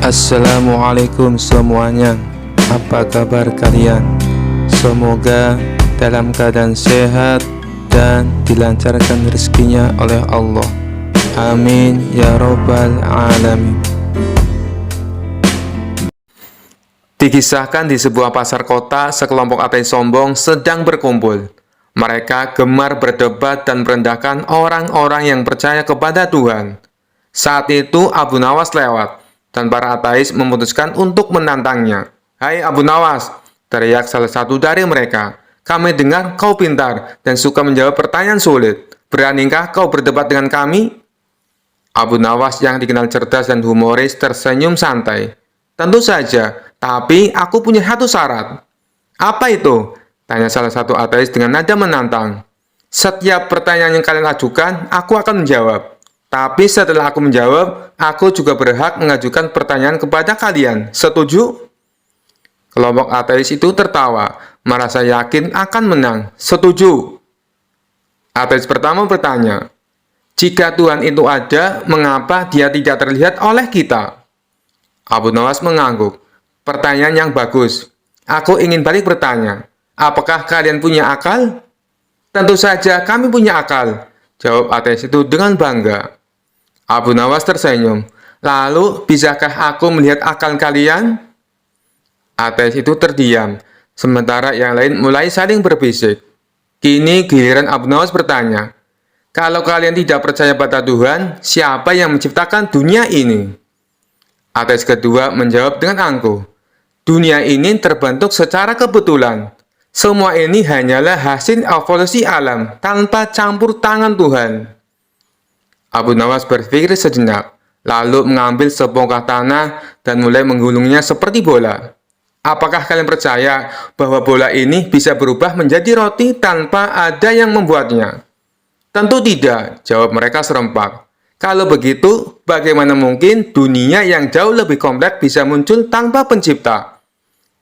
Assalamualaikum semuanya. Apa kabar kalian? Semoga dalam keadaan sehat dan dilancarkan rezekinya oleh Allah. Amin ya robbal alamin. Dikisahkan di sebuah pasar kota, sekelompok ateis sombong sedang berkumpul. Mereka gemar berdebat dan merendahkan orang-orang yang percaya kepada Tuhan. Saat itu Abu Nawas lewat, dan para ateis memutuskan untuk menantangnya. "Hai Abu Nawas," teriak salah satu dari mereka, "kami dengar kau pintar dan suka menjawab pertanyaan sulit. Beranikah kau berdebat dengan kami?" Abu Nawas yang dikenal cerdas dan humoris tersenyum santai. "Tentu saja, tapi aku punya satu syarat." "Apa itu?" tanya salah satu ateis dengan nada menantang. "Setiap pertanyaan yang kalian ajukan, aku akan menjawab. Tapi setelah aku menjawab, aku juga berhak mengajukan pertanyaan kepada kalian. Setuju?" Kelompok ateis itu tertawa, merasa yakin akan menang. "Setuju." Ateis pertama bertanya, "Jika Tuhan itu ada, mengapa dia tidak terlihat oleh kita?" Abu Nawas mengangguk. "Pertanyaan yang bagus. Aku ingin balik bertanya, apakah kalian punya akal?" "Tentu saja kami punya akal," jawab ateis itu dengan bangga. Abu Nawas tersenyum. "Lalu, bisakah aku melihat akal kalian?" Ateis itu terdiam, sementara yang lain mulai saling berbisik. Kini giliran Abu Nawas bertanya, "Kalau kalian tidak percaya pada Tuhan, siapa yang menciptakan dunia ini?" Ateis kedua menjawab dengan angkuh, "Dunia ini terbentuk secara kebetulan. Semua ini hanyalah hasil evolusi alam tanpa campur tangan Tuhan." Abu Nawas berpikir sejenak, lalu mengambil sebongkah tanah dan mulai menggulungnya seperti bola. "Apakah kalian percaya bahwa bola ini bisa berubah menjadi roti tanpa ada yang membuatnya?" "Tentu tidak," jawab mereka serempak. "Kalau begitu, bagaimana mungkin dunia yang jauh lebih kompleks bisa muncul tanpa pencipta?"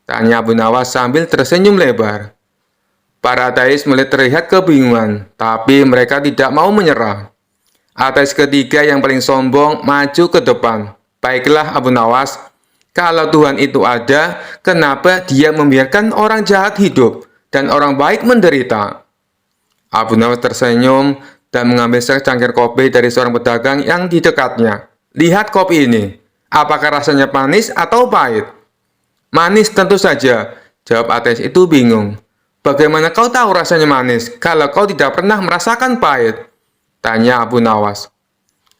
tanya Abu Nawas sambil tersenyum lebar. Para ateis mulai terlihat kebingungan, tapi mereka tidak mau menyerah. Ateis ketiga yang paling sombong maju ke depan. "Baiklah Abu Nawas, kalau Tuhan itu ada, kenapa dia membiarkan orang jahat hidup dan orang baik menderita?" Abu Nawas tersenyum dan mengambil secangkir kopi dari seorang pedagang yang di dekatnya. "Lihat kopi ini, apakah rasanya manis atau pahit?" "Manis tentu saja," jawab ateis itu bingung. "Bagaimana kau tahu rasanya manis kalau kau tidak pernah merasakan pahit?" tanya Abu Nawas.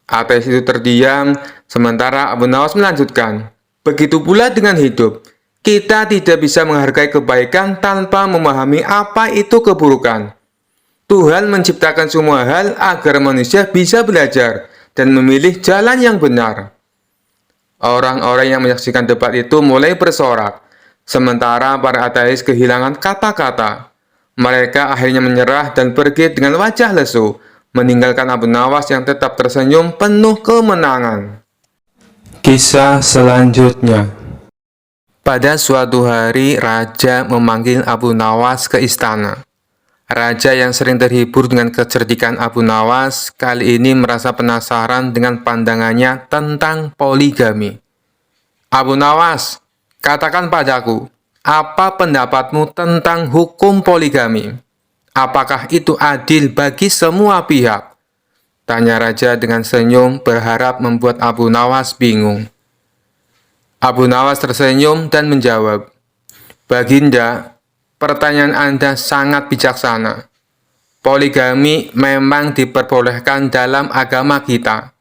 Ateis itu terdiam, sementara Abu Nawas melanjutkan, "Begitu pula dengan hidup. Kita tidak bisa menghargai kebaikan tanpa memahami apa itu keburukan. Tuhan menciptakan semua hal agar manusia bisa belajar dan memilih jalan yang benar." Orang-orang yang menyaksikan debat itu mulai bersorak, sementara para ateis kehilangan kata-kata. Mereka akhirnya menyerah dan pergi dengan wajah lesu, meninggalkan Abu Nawas yang tetap tersenyum penuh kemenangan. Kisah selanjutnya. Pada suatu hari, raja memanggil Abu Nawas ke istana. Raja yang sering terhibur dengan kecerdikan Abu Nawas, kali ini merasa penasaran dengan pandangannya tentang poligami. "Abu Nawas, katakan padaku, apa pendapatmu tentang hukum poligami? Apakah itu adil bagi semua pihak?" tanya raja dengan senyum, berharap membuat Abu Nawas bingung. Abu Nawas tersenyum dan menjawab, "Baginda, pertanyaan Anda sangat bijaksana. Poligami memang diperbolehkan dalam agama kita,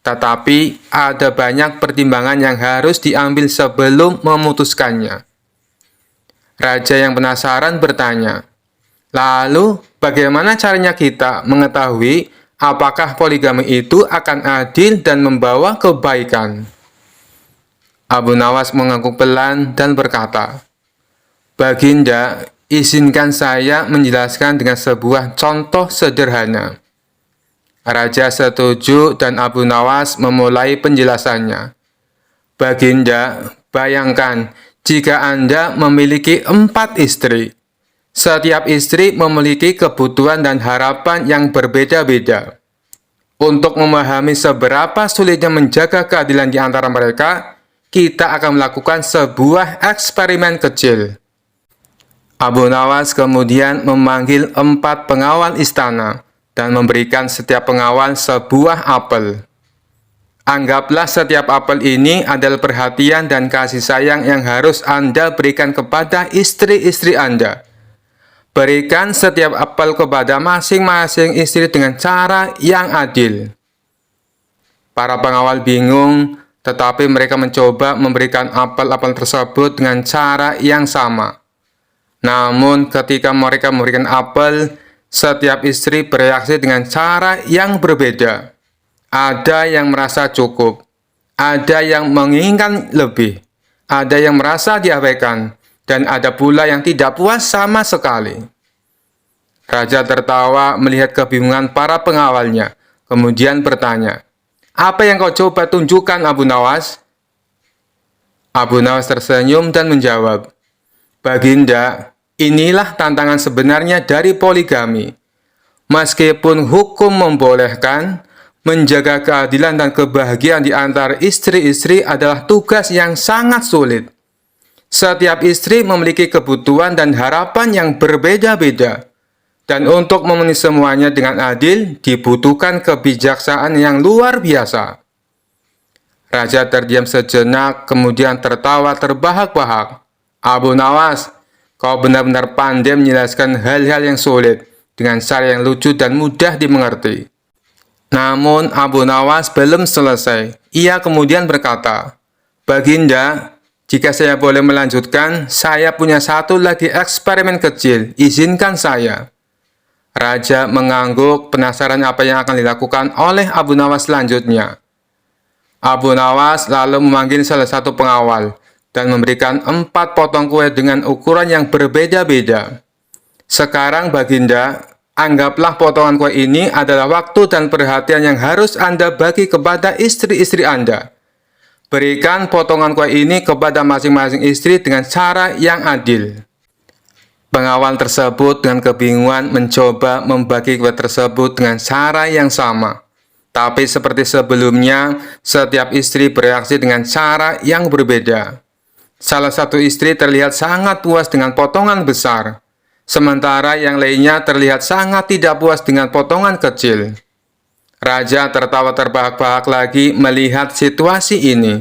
tetapi ada banyak pertimbangan yang harus diambil sebelum memutuskannya." Raja yang penasaran bertanya, "Lalu, bagaimana caranya kita mengetahui apakah poligami itu akan adil dan membawa kebaikan?" Abu Nawas mengangguk pelan dan berkata, "Baginda, izinkan saya menjelaskan dengan sebuah contoh sederhana." Raja setuju dan Abu Nawas memulai penjelasannya. "Baginda, bayangkan jika Anda memiliki 4 istri. Setiap istri memiliki kebutuhan dan harapan yang berbeda-beda. Untuk memahami seberapa sulitnya menjaga keadilan di antara mereka, kita akan melakukan sebuah eksperimen kecil. Abu Nawas kemudian memanggil 4 pengawal istana dan memberikan setiap pengawal sebuah apel. Anggaplah setiap apel ini adalah perhatian dan kasih sayang yang harus Anda berikan kepada istri-istri Anda. Berikan setiap apel kepada masing-masing istri dengan cara yang adil. Para pengawal bingung, tetapi mereka mencoba memberikan apel-apel tersebut dengan cara yang sama. Namun, ketika mereka memberikan apel, setiap istri bereaksi dengan cara yang berbeda. Ada yang merasa cukup, ada yang menginginkan lebih, ada yang merasa diabaikan, dan ada pula yang tidak puas sama sekali. Raja tertawa melihat kebingungan para pengawalnya, kemudian bertanya, "Apa yang kau coba tunjukkan, Abu Nawas?" Abu Nawas tersenyum dan menjawab, "Baginda, inilah tantangan sebenarnya dari poligami. Meskipun hukum membolehkan, menjaga keadilan dan kebahagiaan di antara istri-istri adalah tugas yang sangat sulit. Setiap istri memiliki kebutuhan dan harapan yang berbeda-beda. Dan untuk memenuhi semuanya dengan adil, dibutuhkan kebijaksanaan yang luar biasa." Raja terdiam sejenak, kemudian tertawa terbahak-bahak. "Abu Nawas, kau benar-benar pandai menjelaskan hal-hal yang sulit dengan cara yang lucu dan mudah dimengerti." Namun Abu Nawas belum selesai. Ia kemudian berkata, "Baginda, jika saya boleh melanjutkan, saya punya satu lagi eksperimen kecil. Izinkan saya." Raja mengangguk, penasaran apa yang akan dilakukan oleh Abu Nawas selanjutnya. Abu Nawas lalu memanggil salah satu pengawal dan memberikan 4 potong kue dengan ukuran yang berbeda-beda. "Sekarang, Baginda, anggaplah potongan kue ini adalah waktu dan perhatian yang harus Anda bagi kepada istri-istri Anda. Berikan potongan kue ini kepada masing-masing istri dengan cara yang adil." Pengawal tersebut dengan kebingungan mencoba membagi kue tersebut dengan cara yang sama. Tapi seperti sebelumnya, setiap istri bereaksi dengan cara yang berbeda. Salah satu istri terlihat sangat puas dengan potongan besar, sementara yang lainnya terlihat sangat tidak puas dengan potongan kecil. Raja tertawa terbahak-bahak lagi melihat situasi ini.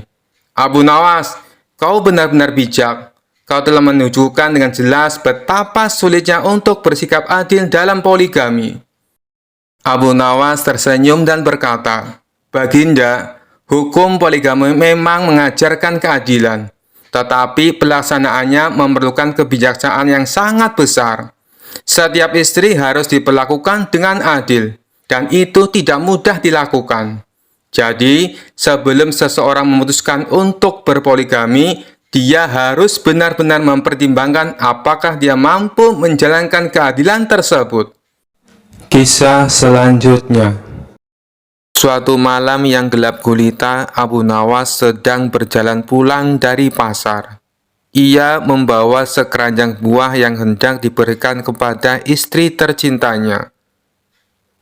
"Abu Nawas, kau benar-benar bijak. Kau telah menunjukkan dengan jelas betapa sulitnya untuk bersikap adil dalam poligami." Abu Nawas tersenyum dan berkata, "Baginda, hukum poligami memang mengajarkan keadilan. Tetapi pelaksanaannya memerlukan kebijaksanaan yang sangat besar. Setiap istri harus diperlakukan dengan adil, dan itu tidak mudah dilakukan. Jadi, sebelum seseorang memutuskan untuk berpoligami, dia harus benar-benar mempertimbangkan apakah dia mampu menjalankan keadilan tersebut." Kisah selanjutnya. Suatu malam yang gelap gulita, Abu Nawas sedang berjalan pulang dari pasar. Ia membawa sekeranjang buah yang hendak diberikan kepada istri tercintanya.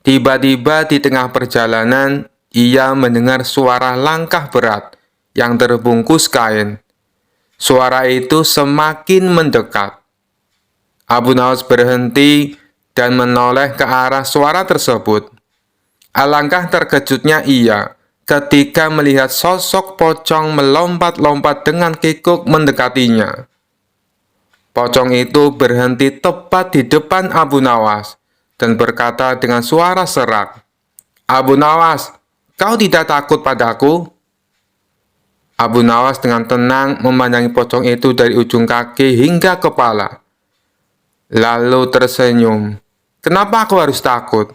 Tiba-tiba di tengah perjalanan, ia mendengar suara langkah berat yang terbungkus kain. Suara itu semakin mendekat. Abu Nawas berhenti dan menoleh ke arah suara tersebut. Alangkah terkejutnya ia ketika melihat sosok pocong melompat-lompat dengan kikuk mendekatinya. Pocong itu berhenti tepat di depan Abu Nawas dan berkata dengan suara serak, "Abu Nawas, kau tidak takut padaku?" Abu Nawas dengan tenang memandangi pocong itu dari ujung kaki hingga kepala. Lalu tersenyum. "Kenapa aku harus takut?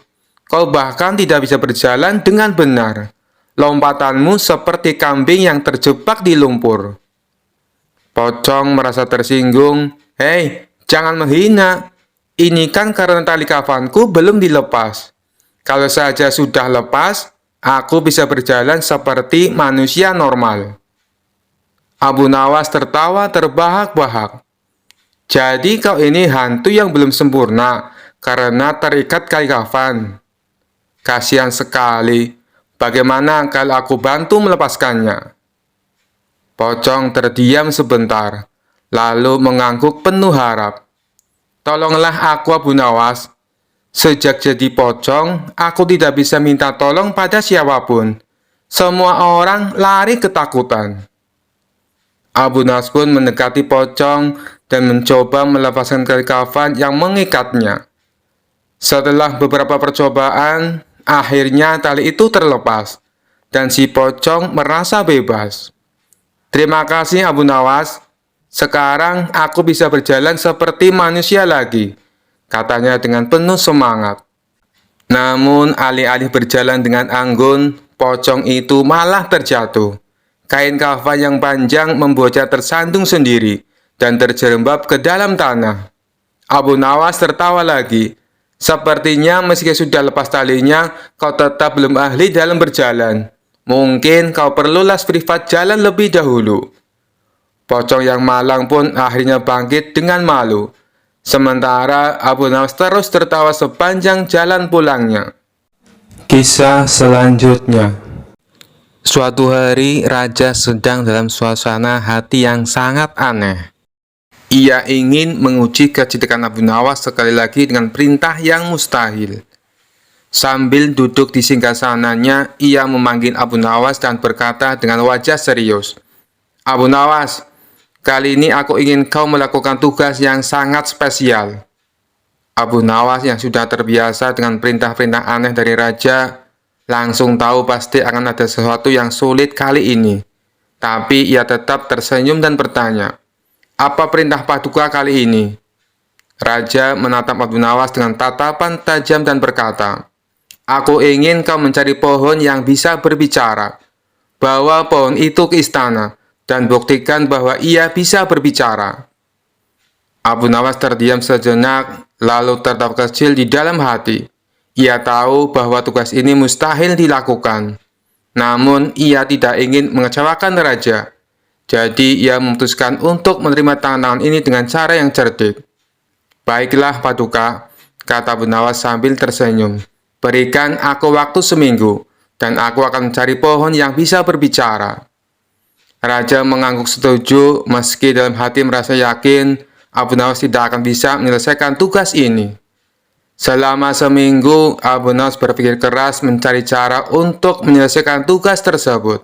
Kau bahkan tidak bisa berjalan dengan benar. Lompatanmu seperti kambing yang terjebak di lumpur." Pocong merasa tersinggung. "Hei, jangan menghina. Ini kan karena tali kafanku belum dilepas. Kalau saja sudah lepas, aku bisa berjalan seperti manusia normal." Abu Nawas tertawa terbahak-bahak. "Jadi kau ini hantu yang belum sempurna karena terikat tali kafan. Kasihan sekali. Bagaimana kalau aku bantu melepaskannya?" Pocong terdiam sebentar, lalu mengangguk penuh harap. Tolonglah aku, Abu Nawas. Sejak jadi pocong, aku tidak bisa minta tolong pada siapapun. Semua orang lari ketakutan. Abu Nawas pun mendekati pocong dan mencoba melepaskan tali kafan yang mengikatnya. Setelah beberapa percobaan, akhirnya tali itu terlepas, dan si pocong merasa bebas. Terima kasih Abu Nawas. Sekarang aku bisa berjalan seperti manusia lagi, katanya dengan penuh semangat. Namun alih-alih berjalan dengan anggun, pocong itu malah terjatuh. Kain kafan yang panjang membuatnya tersandung sendiri dan terjerembab ke dalam tanah. Abu Nawas tertawa lagi. Sepertinya meski sudah lepas talinya, kau tetap belum ahli dalam berjalan. Mungkin kau perlu les privat jalan lebih dahulu. Pocong yang malang pun akhirnya bangkit dengan malu. Sementara Abu Nawas terus tertawa sepanjang jalan pulangnya. Kisah selanjutnya. Suatu hari, raja sedang dalam suasana hati yang sangat aneh. Ia ingin menguji kecerdikan Abu Nawas sekali lagi dengan perintah yang mustahil. Sambil duduk di singgasananya, ia memanggil Abu Nawas dan berkata dengan wajah serius, "Abu Nawas, kali ini aku ingin kau melakukan tugas yang sangat spesial." Abu Nawas yang sudah terbiasa dengan perintah-perintah aneh dari raja, langsung tahu pasti akan ada sesuatu yang sulit kali ini. Tapi ia tetap tersenyum dan bertanya, "Apa perintah paduka kali ini?" Raja menatap Abu Nawas dengan tatapan tajam dan berkata, "Aku ingin kau mencari pohon yang bisa berbicara. Bawa pohon itu ke istana dan buktikan bahwa ia bisa berbicara." Abu Nawas terdiam sejenak, lalu tertawa kecil di dalam hati. Ia tahu bahwa tugas ini mustahil dilakukan. Namun, ia tidak ingin mengecewakan raja. Jadi, ia memutuskan untuk menerima tantangan ini dengan cara yang cerdik. "Baiklah, paduka," kata Abu Nawas sambil tersenyum. "Berikan aku waktu seminggu, dan aku akan mencari pohon yang bisa berbicara." Raja mengangguk setuju, meski dalam hati merasa yakin Abu Nawas tidak akan bisa menyelesaikan tugas ini. Selama seminggu, Abu Nawas berpikir keras mencari cara untuk menyelesaikan tugas tersebut.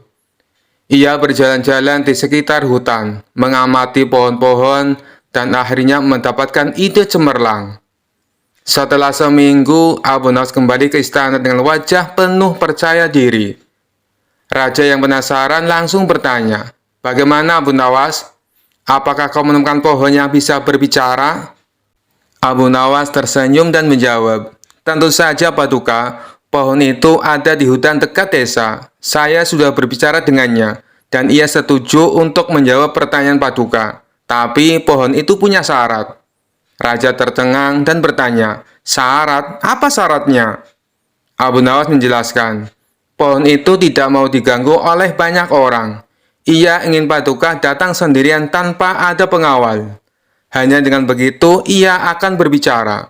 Ia berjalan-jalan di sekitar hutan, mengamati pohon-pohon, dan akhirnya mendapatkan ide cemerlang. Setelah seminggu, Abu Nawas kembali ke istana dengan wajah penuh percaya diri. Raja yang penasaran langsung bertanya, "Bagaimana Abu Nawas? Apakah kau menemukan pohon yang bisa berbicara?" Abu Nawas tersenyum dan menjawab, "Tentu saja, paduka. Pohon itu ada di hutan dekat desa. Saya sudah berbicara dengannya, dan ia setuju untuk menjawab pertanyaan paduka. Tapi pohon itu punya syarat." Raja tercengang dan bertanya, "Syarat? Apa syaratnya?" Abu Nawas menjelaskan, "Pohon itu tidak mau diganggu oleh banyak orang. Ia ingin paduka datang sendirian tanpa ada pengawal. Hanya dengan begitu ia akan berbicara."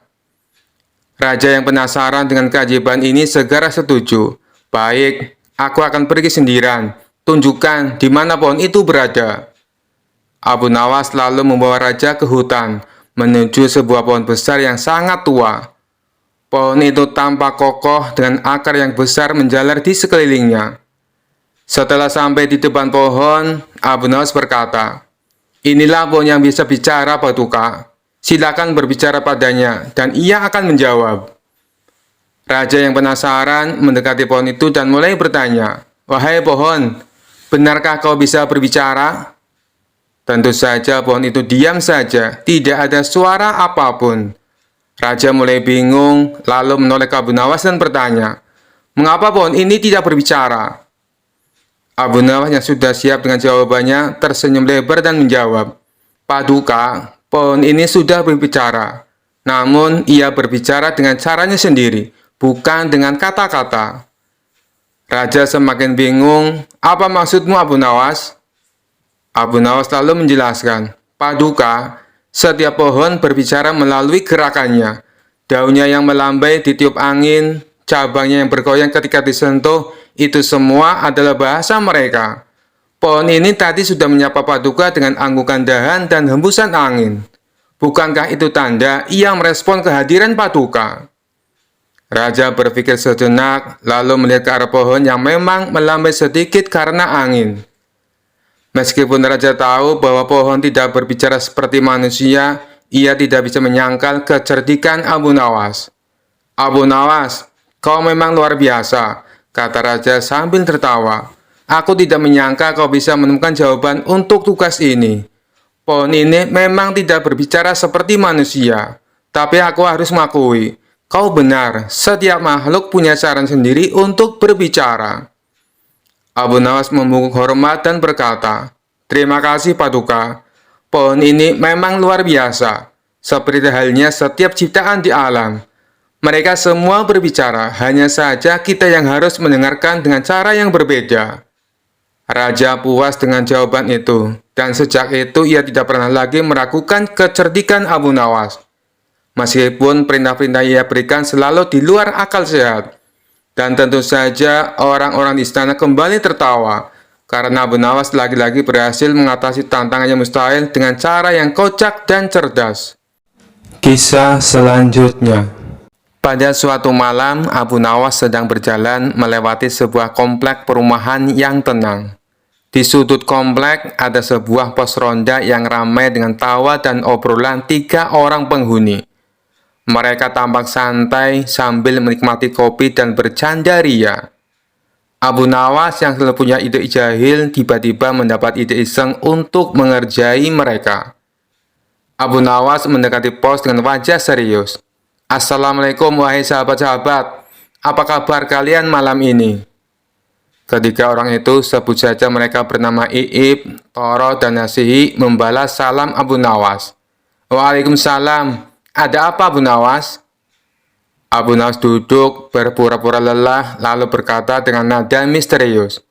Raja yang penasaran dengan keajaiban ini segera setuju. "Baik, aku akan pergi sendirian. Tunjukkan di mana pohon itu berada." Abu Nawas lalu membawa raja ke hutan, menuju sebuah pohon besar yang sangat tua. Pohon itu tampak kokoh dengan akar yang besar menjalar di sekelilingnya. Setelah sampai di depan pohon, Abu Nawas berkata, "Inilah pohon yang bisa bicara, paduka. Silakan berbicara padanya, dan ia akan menjawab." Raja yang penasaran mendekati pohon itu dan mulai bertanya, "Wahai pohon, benarkah kau bisa berbicara?" Tentu saja pohon itu diam saja, tidak ada suara apapun. Raja mulai bingung, lalu menoleh ke Abu Nawas dan bertanya, "Mengapa pohon ini tidak berbicara?" Abu Nawas yang sudah siap dengan jawabannya tersenyum lebar dan menjawab, "Paduka, pohon ini sudah berbicara. Namun ia berbicara dengan caranya sendiri, bukan dengan kata-kata." Raja semakin bingung, "Apa maksudmu, Abu Nawas?" Abu Nawas lalu menjelaskan, "Paduka, setiap pohon berbicara melalui gerakannya. Daunnya yang melambai ditiup angin, cabangnya yang bergoyang ketika disentuh, itu semua adalah bahasa mereka. Pohon ini tadi sudah menyapa Paduka dengan anggukan dahan dan hembusan angin. Bukankah itu tanda ia merespon kehadiran Paduka? Raja berpikir sejenak, lalu melihat ke arah pohon yang memang melambai sedikit karena angin. Meskipun Raja tahu bahwa pohon tidak berbicara seperti manusia, ia tidak bisa menyangkal kecerdikan Abu Nawas. "Abu Nawas, kau memang luar biasa," kata Raja sambil tertawa. "Aku tidak menyangka kau bisa menemukan jawaban untuk tugas ini. Pohon ini memang tidak berbicara seperti manusia, tapi aku harus mengakui, kau benar, setiap makhluk punya cara sendiri untuk berbicara." Abu Nawas membungkuk hormat dan berkata, "Terima kasih Paduka, pohon ini memang luar biasa, seperti halnya setiap ciptaan di alam. Mereka semua berbicara, hanya saja kita yang harus mendengarkan dengan cara yang berbeda." Raja puas dengan jawaban itu, dan sejak itu ia tidak pernah lagi meragukan kecerdikan Abu Nawas. Meskipun perintah-perintah ia berikan selalu di luar akal sehat. Dan tentu saja orang-orang di istana kembali tertawa, karena Abu Nawas lagi-lagi berhasil mengatasi tantangan yang mustahil dengan cara yang kocak dan cerdas. Kisah selanjutnya. Pada suatu malam, Abu Nawas sedang berjalan melewati sebuah komplek perumahan yang tenang. Di sudut komplek ada sebuah pos ronda yang ramai dengan tawa dan obrolan 3 orang penghuni. Mereka tampak santai sambil menikmati kopi dan bercanda ria. Abu Nawas yang selalu punya ide jahil tiba-tiba mendapat ide iseng untuk mengerjai mereka. Abu Nawas mendekati pos dengan wajah serius. "Assalamualaikum wahai sahabat-sahabat, apa kabar kalian malam ini?" Ketiga orang itu, sebut saja mereka bernama Iip, Toro, dan Nasihi, membalas salam Abu Nawas. "Waalaikumsalam, ada apa Abu Nawas?" Abu Nawas duduk berpura-pura lelah lalu berkata dengan nada misterius,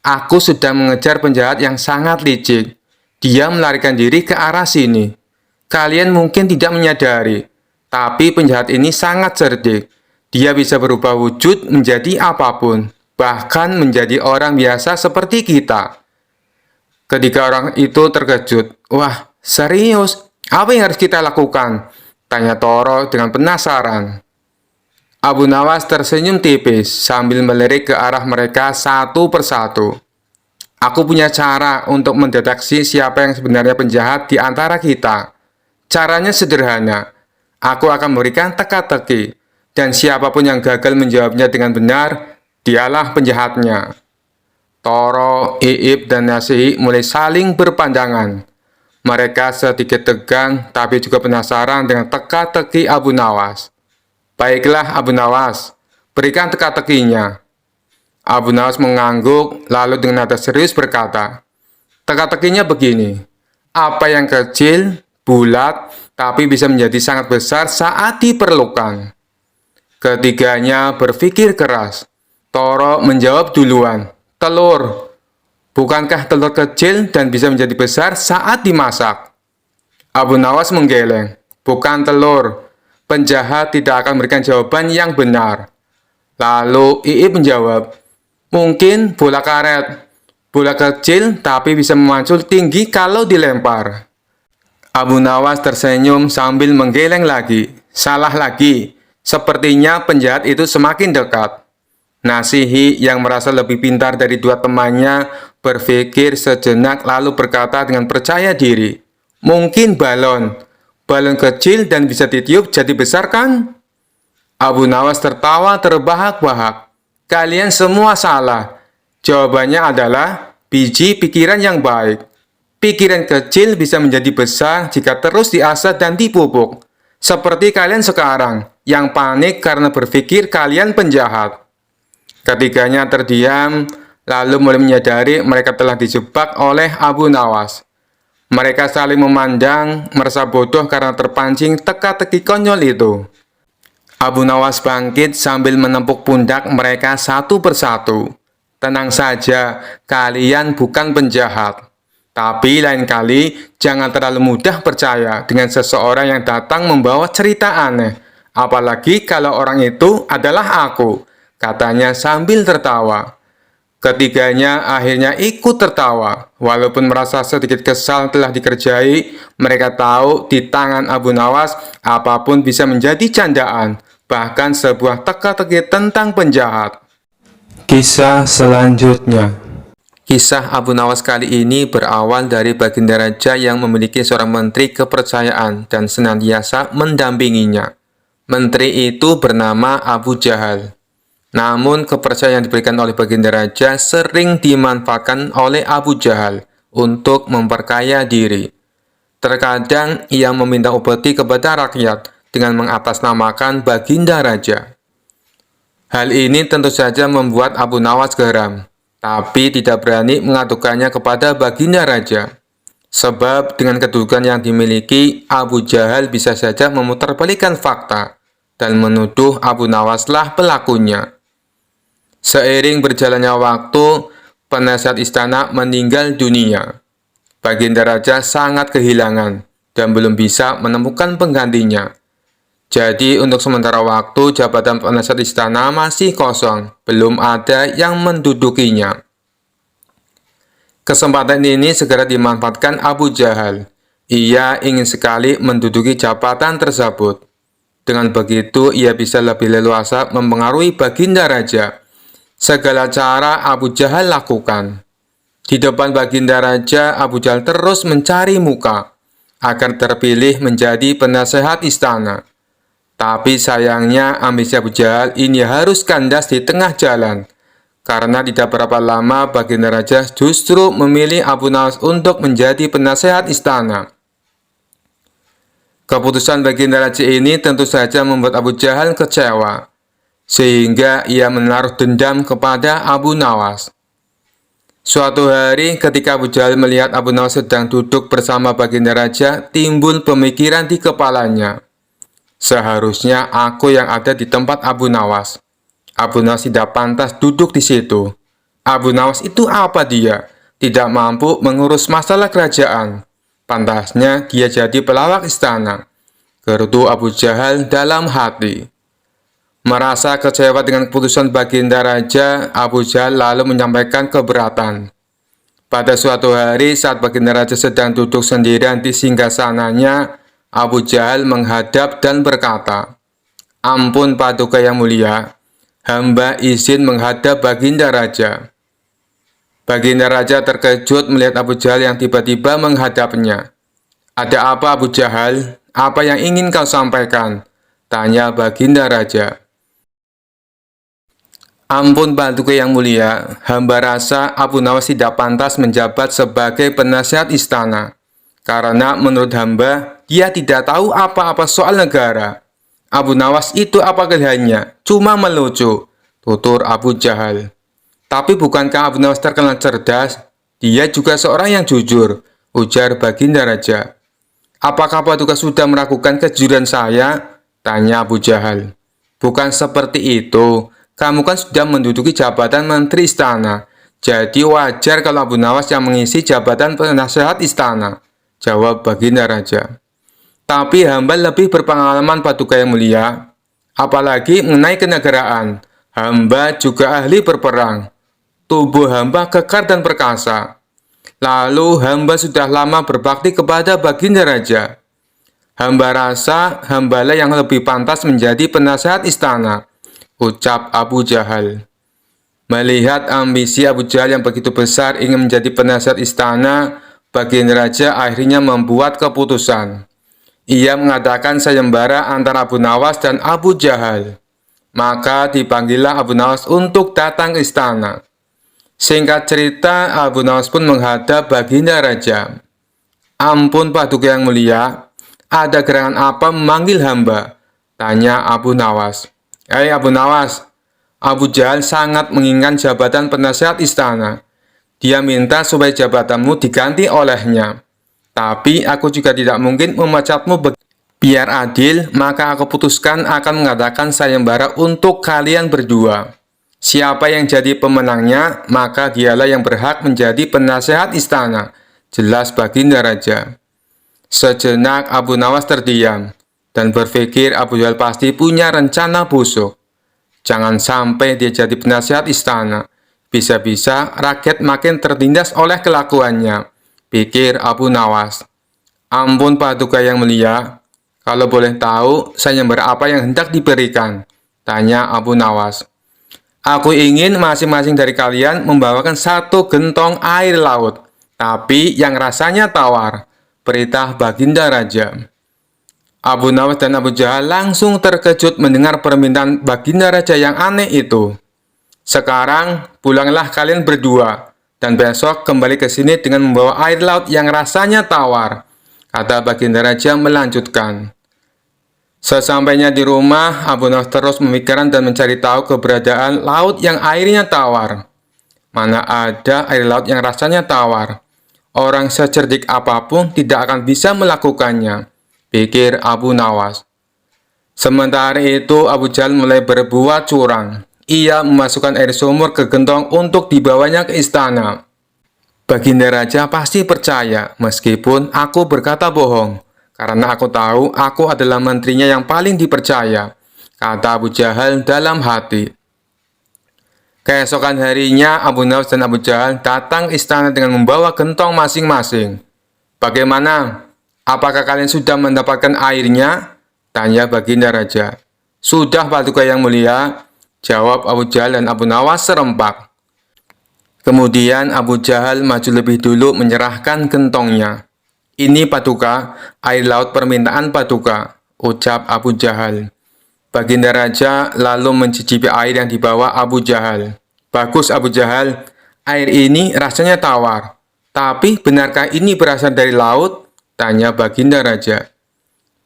"Aku sedang mengejar penjahat yang sangat licik. Dia melarikan diri ke arah sini. Kalian mungkin tidak menyadari, tapi penjahat ini sangat cerdik. Dia bisa berubah wujud menjadi apapun, bahkan menjadi orang biasa seperti kita." Ketiga orang itu terkejut. "Wah, serius? Apa yang harus kita lakukan?" tanya Toro dengan penasaran. Abu Nawas tersenyum tipis sambil melirik ke arah mereka satu persatu. "Aku punya cara untuk mendeteksi siapa yang sebenarnya penjahat di antara kita. Caranya sederhana. Aku akan memberikan teka-teki, dan siapapun yang gagal menjawabnya dengan benar, dialah penjahatnya." Toro, Iip, dan Nasihi mulai saling berpandangan. Mereka sedikit tegang, tapi juga penasaran dengan teka-teki Abu Nawas. "Baiklah Abu Nawas, berikan teka-tekinya." Abu Nawas mengangguk, lalu dengan nada serius berkata, "Teka-tekinya begini. Apa yang kecil, bulat, tapi bisa menjadi sangat besar saat diperlukan?" Ketiganya berpikir keras. Toro menjawab duluan, "Telur. Bukankah telur kecil dan bisa menjadi besar saat dimasak?" Abu Nawas menggeleng, "Bukan telur. Penjahat tidak akan memberikan jawaban yang benar." Lalu Iip menjawab, "Mungkin bola karet. Bola kecil tapi bisa memancul tinggi kalau dilempar." Abu Nawas tersenyum sambil menggeleng lagi. "Salah lagi. Sepertinya penjahat itu semakin dekat." Nasihi yang merasa lebih pintar dari dua temannya berpikir sejenak lalu berkata dengan percaya diri, "Mungkin balon. Balon kecil dan bisa ditiup jadi besar kan?" Abu Nawas tertawa terbahak-bahak. "Kalian semua salah. Jawabannya adalah biji pikiran yang baik. Pikiran kecil bisa menjadi besar jika terus diasah dan dipupuk. Seperti kalian sekarang, yang panik karena berpikir kalian penjahat." Ketiganya terdiam, lalu mulai menyadari mereka telah dijebak oleh Abu Nawas. Mereka saling memandang, merasa bodoh karena terpancing teka-teki konyol itu. Abu Nawas bangkit sambil menepuk pundak mereka satu persatu. "Tenang saja, kalian bukan penjahat. Tapi lain kali, jangan terlalu mudah percaya dengan seseorang yang datang membawa cerita aneh. Apalagi kalau orang itu adalah aku," katanya sambil tertawa. Ketiganya akhirnya ikut tertawa. Walaupun merasa sedikit kesal telah dikerjai, mereka tahu di tangan Abu Nawas apapun bisa menjadi candaan, bahkan sebuah teka-teki tentang penjahat. Kisah selanjutnya. Kisah Abu Nawas kali ini berawal dari Baginda Raja yang memiliki seorang menteri kepercayaan dan senantiasa mendampinginya. Menteri itu bernama Abu Jahal. Namun, kepercayaan yang diberikan oleh Baginda Raja sering dimanfaatkan oleh Abu Jahal untuk memperkaya diri. Terkadang, ia meminta upeti kepada rakyat dengan mengatasnamakan Baginda Raja. Hal ini tentu saja membuat Abu Nawas geram, tapi tidak berani mengadukannya kepada Baginda Raja. Sebab dengan kedudukan yang dimiliki, Abu Jahal bisa saja memutarbalikkan fakta dan menuduh Abu Nawaslah pelakunya. Seiring berjalannya waktu, penasihat istana meninggal dunia. Baginda Raja sangat kehilangan dan belum bisa menemukan penggantinya. Jadi untuk sementara waktu jabatan penasihat istana masih kosong, belum ada yang mendudukinya. Kesempatan ini segera dimanfaatkan Abu Jahal. Ia ingin sekali menduduki jabatan tersebut. Dengan begitu, ia bisa lebih leluasa mempengaruhi Baginda Raja. Segala cara Abu Jahal lakukan. Di depan Baginda Raja, Abu Jahal terus mencari muka agar terpilih menjadi penasehat istana. Tapi sayangnya ambisi Abu Jahal ini harus kandas di tengah jalan. Karena tidak berapa lama Baginda Raja justru memilih Abu Nawas untuk menjadi penasehat istana. Keputusan Baginda Raja ini tentu saja membuat Abu Jahal kecewa, sehingga ia menaruh dendam kepada Abu Nawas. Suatu hari ketika Abu Jahal melihat Abu Nawas sedang duduk bersama Baginda Raja, timbul pemikiran di kepalanya. Seharusnya aku yang ada di tempat Abu Nawas. Abu Nawas tidak pantas duduk di situ. Abu Nawas itu apa dia? Tidak mampu mengurus masalah kerajaan. Pantasnya dia jadi pelawak istana. Gerutu Abu Jahal dalam hati. Merasa kecewa dengan keputusan Baginda Raja, Abu Jahal lalu menyampaikan keberatan. Pada suatu hari saat Baginda Raja sedang duduk sendirian di singgasananya, Abu Jahal menghadap dan berkata, "Ampun Paduka yang mulia, hamba izin menghadap Baginda Raja." Baginda Raja terkejut melihat Abu Jahal yang tiba-tiba menghadapnya. "Ada apa Abu Jahal? Apa yang ingin kau sampaikan?" tanya Baginda Raja. "Ampun Paduka yang mulia, hamba rasa Abu Nawas tidak pantas menjabat sebagai penasihat istana. Karena menurut hamba, dia tidak tahu apa-apa soal negara. Abu Nawas itu apa kelebihannya? Cuma melucu," tutur Abu Jahal. "Tapi bukankah Abu Nawas terkenal cerdas? Dia juga seorang yang jujur," ujar Baginda Raja. "Apakah Paduka sudah meragukan kejujuran saya?" tanya Abu Jahal. "Bukan seperti itu. Kamu kan sudah menduduki jabatan menteri istana. Jadi wajar kalau Abu Nawas yang mengisi jabatan penasehat istana," jawab Baginda Raja. "Tapi hamba lebih berpengalaman Paduka yang mulia. Apalagi mengenai kenegaraan. Hamba juga ahli berperang. Tubuh hamba kekar dan perkasa. Lalu hamba sudah lama berbakti kepada Baginda Raja. Hamba rasa hambalah yang lebih pantas menjadi penasehat istana," ucap Abu Jahal. Melihat ambisi Abu Jahal yang begitu besar ingin menjadi penasihat istana, Baginda Raja akhirnya membuat keputusan. Ia mengadakan sayembara antara Abu Nawas dan Abu Jahal. Maka dipanggillah Abu Nawas untuk datang ke istana. Singkat cerita, Abu Nawas pun menghadap Baginda Raja. "Ampun Paduka yang mulia, ada gerangan apa memanggil hamba?" tanya Abu Nawas. "Hei Abu Nawas, Abu Jahal sangat menginginkan jabatan penasehat istana. Dia minta supaya jabatanmu diganti olehnya. Tapi aku juga tidak mungkin memecatmu. Biar adil, maka aku putuskan akan mengadakan sayembara untuk kalian berdua. Siapa yang jadi pemenangnya, maka dialah yang berhak menjadi penasehat istana," jelas Baginda Raja. Sejenak Abu Nawas terdiam dan berpikir Abu Jahal pasti punya rencana busuk. Jangan sampai dia jadi penasihat istana. Bisa-bisa rakyat makin tertindas oleh kelakuannya, pikir Abu Nawas. Ampun Paduka yang mulia, kalau boleh tahu, sayembara apa yang hendak diberikan? Tanya Abu Nawas. Aku ingin masing-masing dari kalian membawakan 1 gentong air laut, tapi yang rasanya tawar. Perintah Baginda Raja. Abu Nawas dan Abu Jahal langsung terkejut mendengar permintaan Baginda Raja yang aneh itu. Sekarang pulanglah kalian berdua, dan besok kembali ke sini dengan membawa air laut yang rasanya tawar, kata Baginda Raja melanjutkan. Sesampainya di rumah, Abu Nawas terus memikirkan dan mencari tahu keberadaan laut yang airnya tawar. Mana ada air laut yang rasanya tawar? Orang secerdik apapun tidak akan bisa melakukannya, pikir Abu Nawas. Sementara itu, Abu Jahal mulai berbuat curang. Ia memasukkan air sumur ke gentong untuk dibawanya ke istana. Baginda Raja pasti percaya meskipun aku berkata bohong, karena aku tahu aku adalah menterinya yang paling dipercaya, kata Abu Jahal dalam hati. Keesokan harinya, Abu Nawas dan Abu Jahal datang ke istana dengan membawa gentong masing-masing. Bagaimana? Apakah kalian sudah mendapatkan airnya? Tanya Baginda Raja. Sudah Paduka yang mulia, jawab Abu Jahal dan Abu Nawas serempak. Kemudian Abu Jahal maju lebih dulu menyerahkan gentongnya. Ini Paduka, air laut permintaan Paduka, ucap Abu Jahal. Baginda Raja lalu mencicipi air yang dibawa Abu Jahal. Bagus Abu Jahal, air ini rasanya tawar. Tapi benarkah ini berasal dari laut? Tanya Baginda Raja.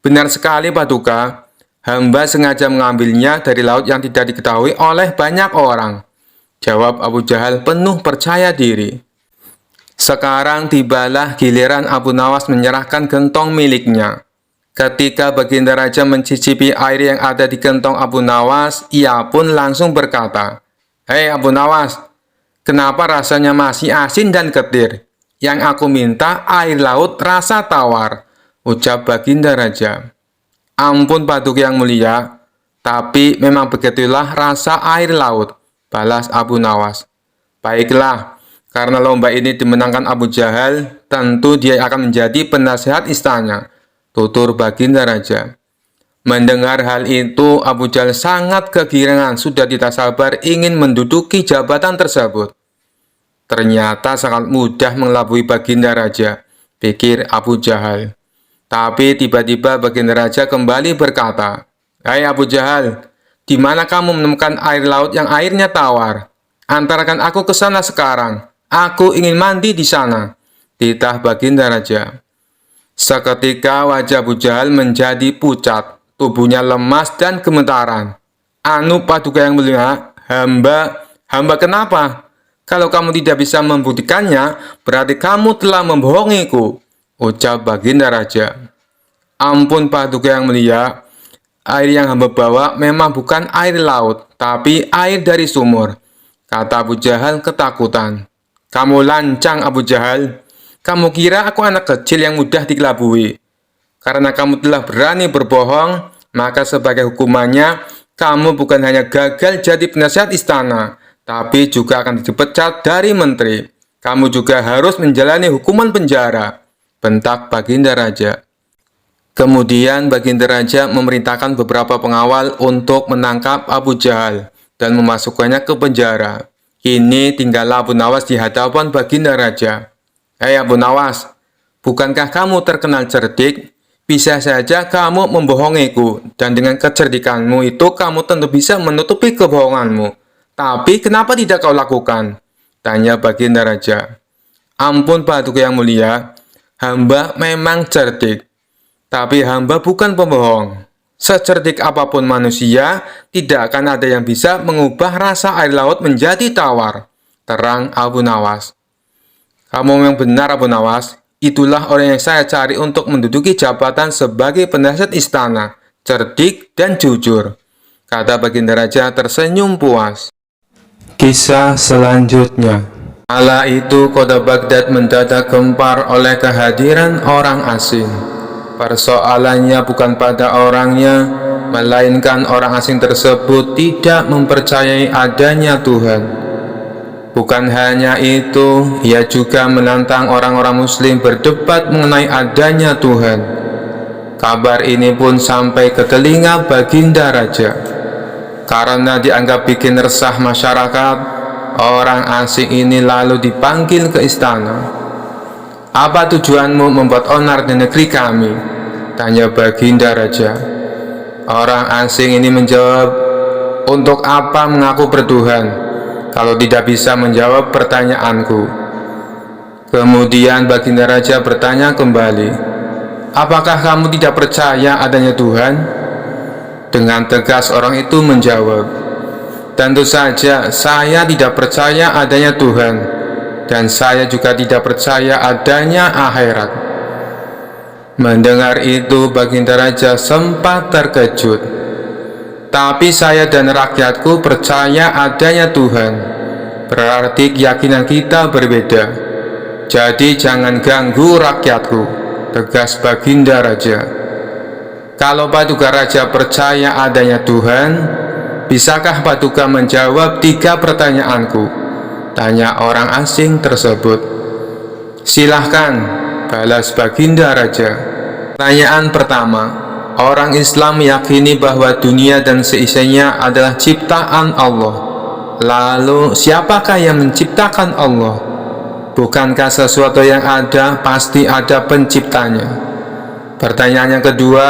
Benar sekali Paduka. Hamba sengaja mengambilnya dari laut yang tidak diketahui oleh banyak orang, jawab Abu Jahal penuh percaya diri. Sekarang tibalah giliran Abu Nawas menyerahkan gentong miliknya. Ketika Baginda Raja mencicipi air yang ada di gentong Abu Nawas, ia pun langsung berkata, Hei Abu Nawas, kenapa rasanya masih asin dan getir? Yang aku minta air laut rasa tawar, ucap Baginda Raja. Ampun Paduka yang mulia, tapi memang begitulah rasa air laut, balas Abu Nawas. Baiklah, karena lomba ini dimenangkan Abu Jahal, tentu dia akan menjadi penasehat istana, tutur Baginda Raja. Mendengar hal itu, Abu Jahal sangat kegirangan, sudah tidak sabar ingin menduduki jabatan tersebut. Ternyata sangat mudah mengelabui Baginda Raja, pikir Abu Jahal. Tapi tiba-tiba Baginda Raja kembali berkata, Hai Abu Jahal, di mana kamu menemukan air laut yang airnya tawar? Antarkan aku ke sana sekarang. Aku ingin mandi di sana, titah Baginda Raja. Seketika wajah Abu Jahal menjadi pucat, tubuhnya lemas dan gemetaran. Anu Paduka yang mulia, hamba kenapa? Kalau kamu tidak bisa membuktikannya, berarti kamu telah membohongiku, ucap Baginda Raja. Ampun Paduka yang mulia, air yang hamba bawa memang bukan air laut, tapi air dari sumur, kata Abu Jahal ketakutan. Kamu lancang Abu Jahal, kamu kira aku anak kecil yang mudah dikelabui. Karena kamu telah berani berbohong, maka sebagai hukumannya, kamu bukan hanya gagal jadi penasihat istana, tapi juga akan dipecat dari menteri. Kamu juga harus menjalani hukuman penjara, bentak Baginda Raja. Kemudian Baginda Raja memerintahkan beberapa pengawal untuk menangkap Abu Jahal dan memasukkannya ke penjara. Kini tinggallah Abu Nawas di hadapan Baginda Raja. Hei Abu Nawas, bukankah kamu terkenal cerdik? Bisa saja kamu membohongiku, dan dengan kecerdikanmu itu kamu tentu bisa menutupi kebohonganmu. Tapi kenapa tidak kau lakukan? Tanya Baginda Raja. Ampun Paduka yang mulia, hamba memang cerdik, tapi hamba bukan pembohong. Secerdik apapun manusia, tidak akan ada yang bisa mengubah rasa air laut menjadi tawar, terang Abu Nawas. Kamu memang benar Abu Nawas, itulah orang yang saya cari untuk menduduki jabatan sebagai penasihat istana, cerdik dan jujur, kata Baginda Raja tersenyum puas. Kisah selanjutnya. Kala itu kota Baghdad mendadak gempar oleh kehadiran orang asing. Persoalannya bukan pada orangnya, melainkan orang asing tersebut tidak mempercayai adanya Tuhan. Bukan hanya itu, ia juga menantang orang-orang muslim berdebat mengenai adanya Tuhan. Kabar ini pun sampai ke telinga Baginda Raja. Karena dianggap bikin resah masyarakat, orang asing ini lalu dipanggil ke istana. "Apa tujuanmu membuat onar di negeri kami?" tanya Baginda Raja. Orang asing ini menjawab, "Untuk apa mengaku bertuhan kalau tidak bisa menjawab pertanyaanku?" Kemudian Baginda Raja bertanya kembali, "Apakah kamu tidak percaya adanya Tuhan?" Dengan tegas orang itu menjawab, "Tentu saja saya tidak percaya adanya Tuhan, dan saya juga tidak percaya adanya akhirat." Mendengar itu Baginda Raja sempat terkejut. "Tapi saya dan rakyatku percaya adanya Tuhan. Berarti keyakinan kita berbeda. Jadi jangan ganggu rakyatku," tegas Baginda Raja. "Kalau Paduka Raja percaya adanya Tuhan, bisakah Paduka menjawab 3 pertanyaanku?" tanya orang asing tersebut. "Silahkan," balas Baginda Raja. Pertanyaan pertama, orang Islam meyakini bahwa dunia dan seisinya adalah ciptaan Allah. Lalu, siapakah yang menciptakan Allah? Bukankah sesuatu yang ada pasti ada penciptanya? Pertanyaan yang kedua,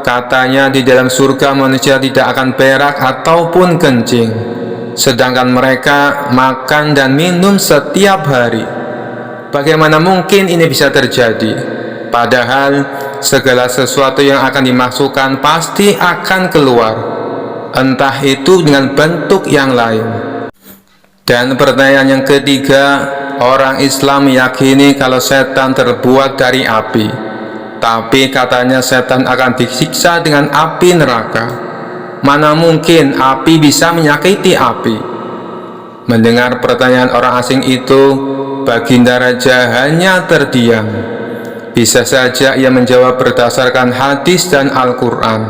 katanya di dalam surga manusia tidak akan berak ataupun kencing, sedangkan mereka makan dan minum setiap hari. Bagaimana mungkin ini bisa terjadi? Padahal segala sesuatu yang akan dimasukkan pasti akan keluar, entah itu dengan bentuk yang lain. Dan pertanyaan yang ketiga, orang Islam meyakini kalau setan terbuat dari api, tapi katanya setan akan disiksa dengan api neraka. Mana mungkin api bisa menyakiti api? Mendengar pertanyaan orang asing itu, Baginda Raja hanya terdiam. Bisa saja ia menjawab berdasarkan hadis dan Al-Quran,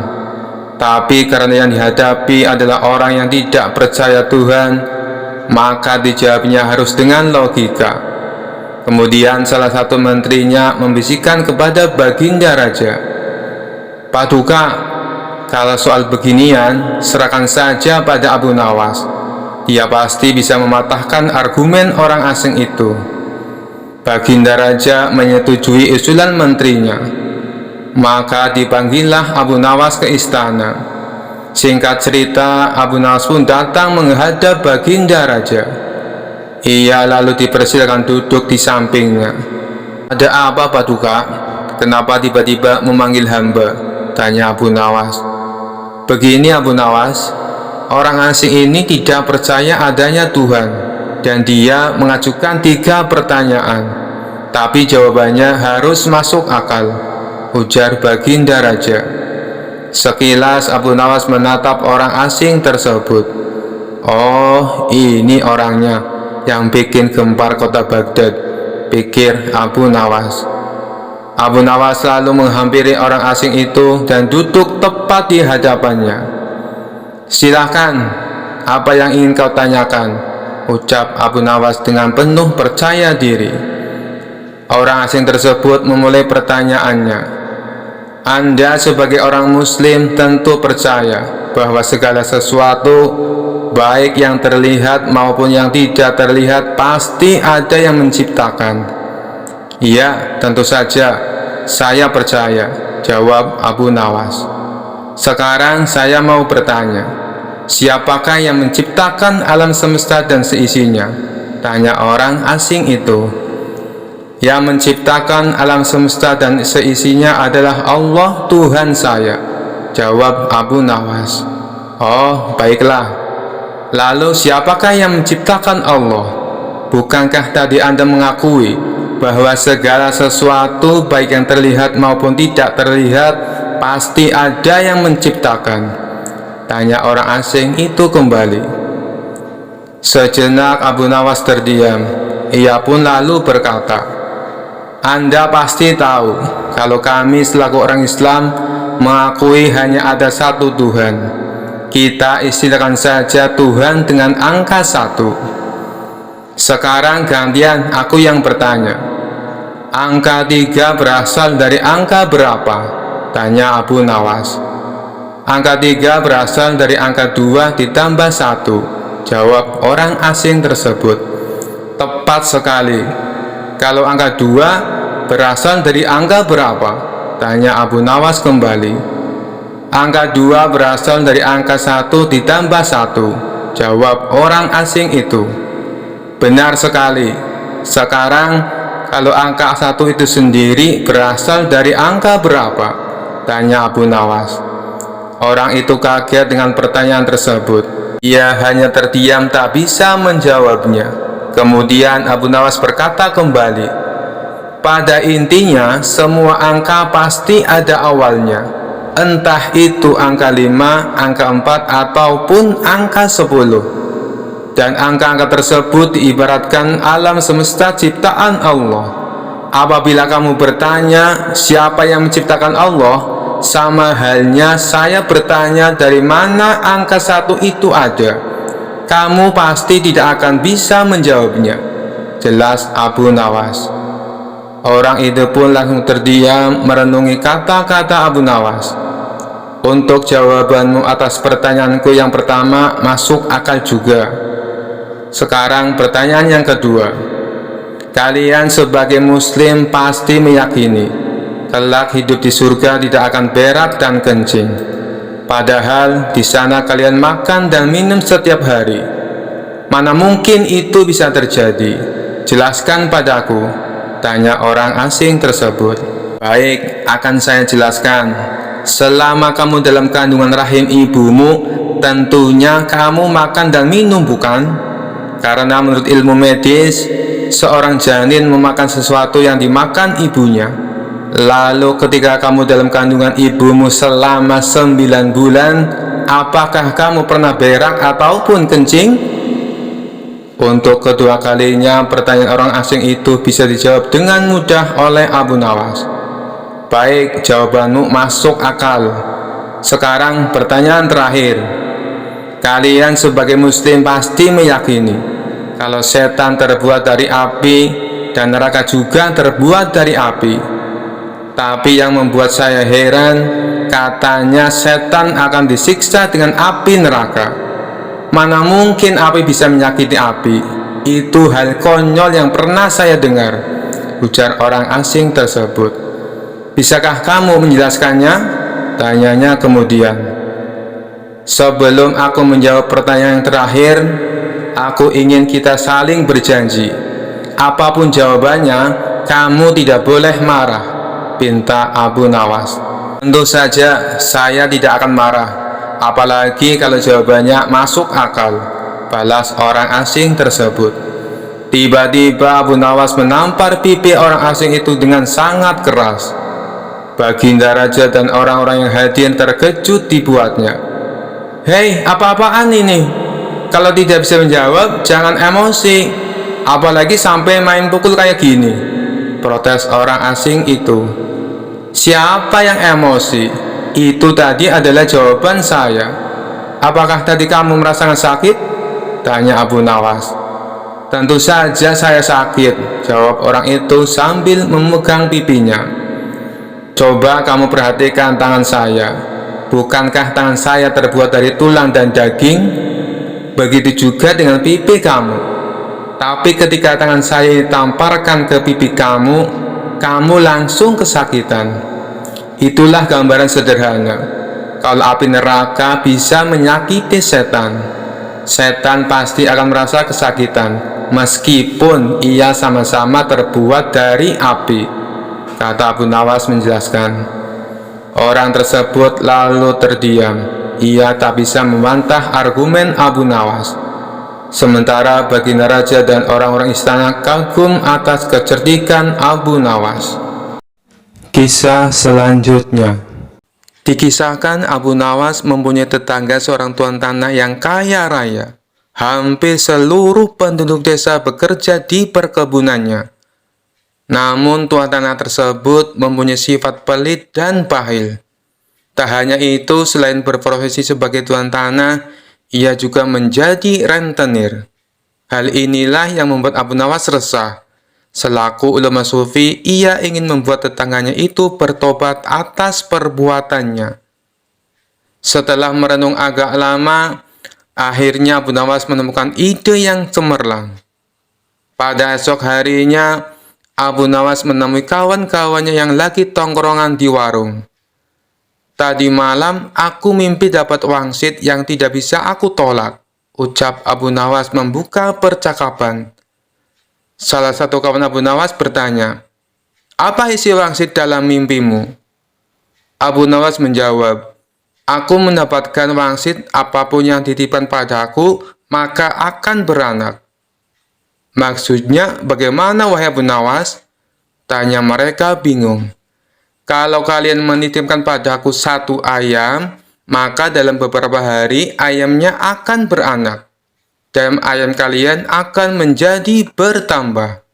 tapi karena yang dihadapi adalah orang yang tidak percaya Tuhan, maka dijawabnya harus dengan logika. Kemudian salah satu menterinya membisikkan kepada Baginda Raja, "Paduka, kalau soal beginian serahkan saja pada Abu Nawas. Dia pasti bisa mematahkan argumen orang asing itu." Baginda Raja menyetujui usulan menterinya. Maka dipanggillah Abu Nawas ke istana. Singkat cerita, Abu Nawas pun datang menghadap Baginda Raja. Ia lalu dipersilakan duduk di sampingnya. "Ada apa, Paduka? Kenapa tiba-tiba memanggil hamba?" tanya Abu Nawas. "Begini Abu Nawas, orang asing ini tidak percaya adanya Tuhan, dan dia mengajukan 3 pertanyaan, tapi jawabannya harus masuk akal," ujar Baginda Raja. Sekilas Abu Nawas menatap orang asing tersebut. "Oh, ini orangnya yang bikin gempar kota Baghdad," pikir Abu Nawas. Abu Nawas lalu menghampiri orang asing itu dan duduk tepat di hadapannya. "Silahkan, apa yang ingin kau tanyakan?" ucap Abu Nawas dengan penuh percaya diri. Orang asing tersebut memulai pertanyaannya. "Anda sebagai orang muslim tentu percaya bahwa segala sesuatu, baik yang terlihat maupun yang tidak terlihat, pasti ada yang menciptakan." "Iya, tentu saja, saya percaya," jawab Abu Nawas. "Sekarang saya mau bertanya, siapakah yang menciptakan alam semesta dan seisinya?" tanya orang asing itu. "Yang menciptakan alam semesta dan seisinya adalah Allah Tuhan saya," jawab Abu Nawas. "Oh, baiklah. Lalu siapakah yang menciptakan Allah? Bukankah tadi Anda mengakui bahwa segala sesuatu, baik yang terlihat maupun tidak terlihat, pasti ada yang menciptakan?" tanya orang asing itu kembali. Sejenak Abu Nawas terdiam. Ia pun lalu berkata, "Anda pasti tahu kalau kami selaku orang Islam mengakui hanya ada satu Tuhan. Kita istilahkan saja Tuhan dengan angka 1. Sekarang gantian aku yang bertanya. Angka 3 berasal dari angka berapa? Tanya Abu Nawas. Angka 3 berasal dari angka 2 ditambah 1, jawab orang asing tersebut. Tepat sekali. Kalau angka 2 berasal dari angka berapa? Tanya Abu Nawas kembali. Angka 2 berasal dari angka 1 ditambah 1, jawab orang asing itu. Benar sekali. Sekarang, kalau angka 1 itu sendiri berasal dari angka berapa? Tanya Abu Nawas. Orang itu kaget dengan pertanyaan tersebut. Ia hanya terdiam tak bisa menjawabnya. Kemudian Abu Nawas berkata kembali, pada intinya semua angka pasti ada awalnya. Entah itu angka 5, angka 4, ataupun angka 10. Dan angka-angka tersebut diibaratkan alam semesta ciptaan Allah. Apabila kamu bertanya siapa yang menciptakan Allah, sama halnya saya bertanya dari mana angka 1 itu ada. Kamu pasti tidak akan bisa menjawabnya. Jelas Abu Nawas. Orang itu pun langsung terdiam merenungi kata-kata Abu Nawas. Untuk jawabanmu atas pertanyaanku yang pertama masuk akal juga. Sekarang pertanyaan yang kedua. Kalian sebagai muslim pasti meyakini kelak hidup di surga tidak akan berak dan kencing. Padahal di sana kalian makan dan minum setiap hari. Mana mungkin itu bisa terjadi? Jelaskan padaku, tanya orang asing tersebut. Baik, akan saya jelaskan. Selama kamu dalam kandungan rahim ibumu, tentunya kamu makan dan minum, bukan? Karena menurut ilmu medis, seorang janin memakan sesuatu yang dimakan ibunya. Lalu ketika kamu dalam kandungan ibumu selama 9 bulan, apakah kamu pernah berak ataupun kencing? Untuk kedua kalinya, pertanyaan orang asing itu bisa dijawab dengan mudah oleh Abu Nawas. Baik, jawabanmu masuk akal. Sekarang pertanyaan terakhir. Kalian sebagai muslim pasti meyakini kalau setan terbuat dari api dan neraka juga terbuat dari api. Tapi yang membuat saya heran, katanya setan akan disiksa dengan api neraka. Mana mungkin api bisa menyakiti api? Itu hal konyol yang pernah saya dengar, ujar orang asing tersebut. Bisakah kamu menjelaskannya? Tanyanya kemudian. Sebelum aku menjawab pertanyaan yang terakhir, aku ingin kita saling berjanji. Apapun jawabannya, kamu tidak boleh marah, pinta Abu Nawas. Tentu saja saya tidak akan marah, apalagi kalau jawabannya masuk akal, balas orang asing tersebut. Tiba-tiba Abu Nawas menampar pipi orang asing itu dengan sangat keras. Baginda Raja dan orang-orang yang hadir terkejut dibuatnya. Hei, apa-apaan ini? Kalau tidak bisa menjawab, jangan emosi. Apalagi sampai main pukul kayak gini, protes orang asing itu. Siapa yang emosi? Itu tadi adalah jawaban saya. Apakah tadi kamu merasakan sakit? Tanya Abu Nawas. Tentu saja saya sakit, jawab orang itu sambil memegang pipinya. Coba kamu perhatikan tangan saya. Bukankah tangan saya terbuat dari tulang dan daging? Begitu juga dengan pipi kamu. Tapi ketika tangan saya ditamparkan ke pipi kamu, kamu langsung kesakitan. Itulah gambaran sederhana. Kalau api neraka bisa menyakiti setan, setan pasti akan merasa kesakitan, meskipun ia sama-sama terbuat dari api, kata Abu Nawas menjelaskan. Orang tersebut lalu terdiam. Ia tak bisa membantah argumen Abu Nawas. Sementara Baginda Raja dan orang-orang istana kagum atas kecerdikan Abu Nawas. Kisah selanjutnya. Dikisahkan Abu Nawas mempunyai tetangga seorang tuan tanah yang kaya raya. Hampir seluruh penduduk desa bekerja di perkebunannya. Namun tuan tanah tersebut mempunyai sifat pelit dan bahil. Tak hanya itu, selain berprofesi sebagai tuan tanah, ia juga menjadi rentenir. Hal inilah yang membuat Abu Nawas resah. Selaku ulama sufi, ia ingin membuat tetangganya itu bertobat atas perbuatannya. Setelah merenung agak lama, akhirnya Abu Nawas menemukan ide yang cemerlang. Pada esok harinya, Abu Nawas menemui kawan-kawannya yang lagi tongkrongan di warung. "Tadi malam aku mimpi dapat wangsit yang tidak bisa aku tolak," ucap Abu Nawas membuka percakapan. Salah satu kawan Abu Nawas bertanya, "Apa isi wangsit dalam mimpimu?" Abu Nawas menjawab, "Aku mendapatkan wangsit apapun yang titipan padaku, maka akan beranak." "Maksudnya bagaimana wahai Abu Nawas?" tanya mereka bingung. "Kalau kalian menitipkan padaku satu ayam, maka dalam beberapa hari ayamnya akan beranak. Dan ayam kalian akan menjadi bertambah.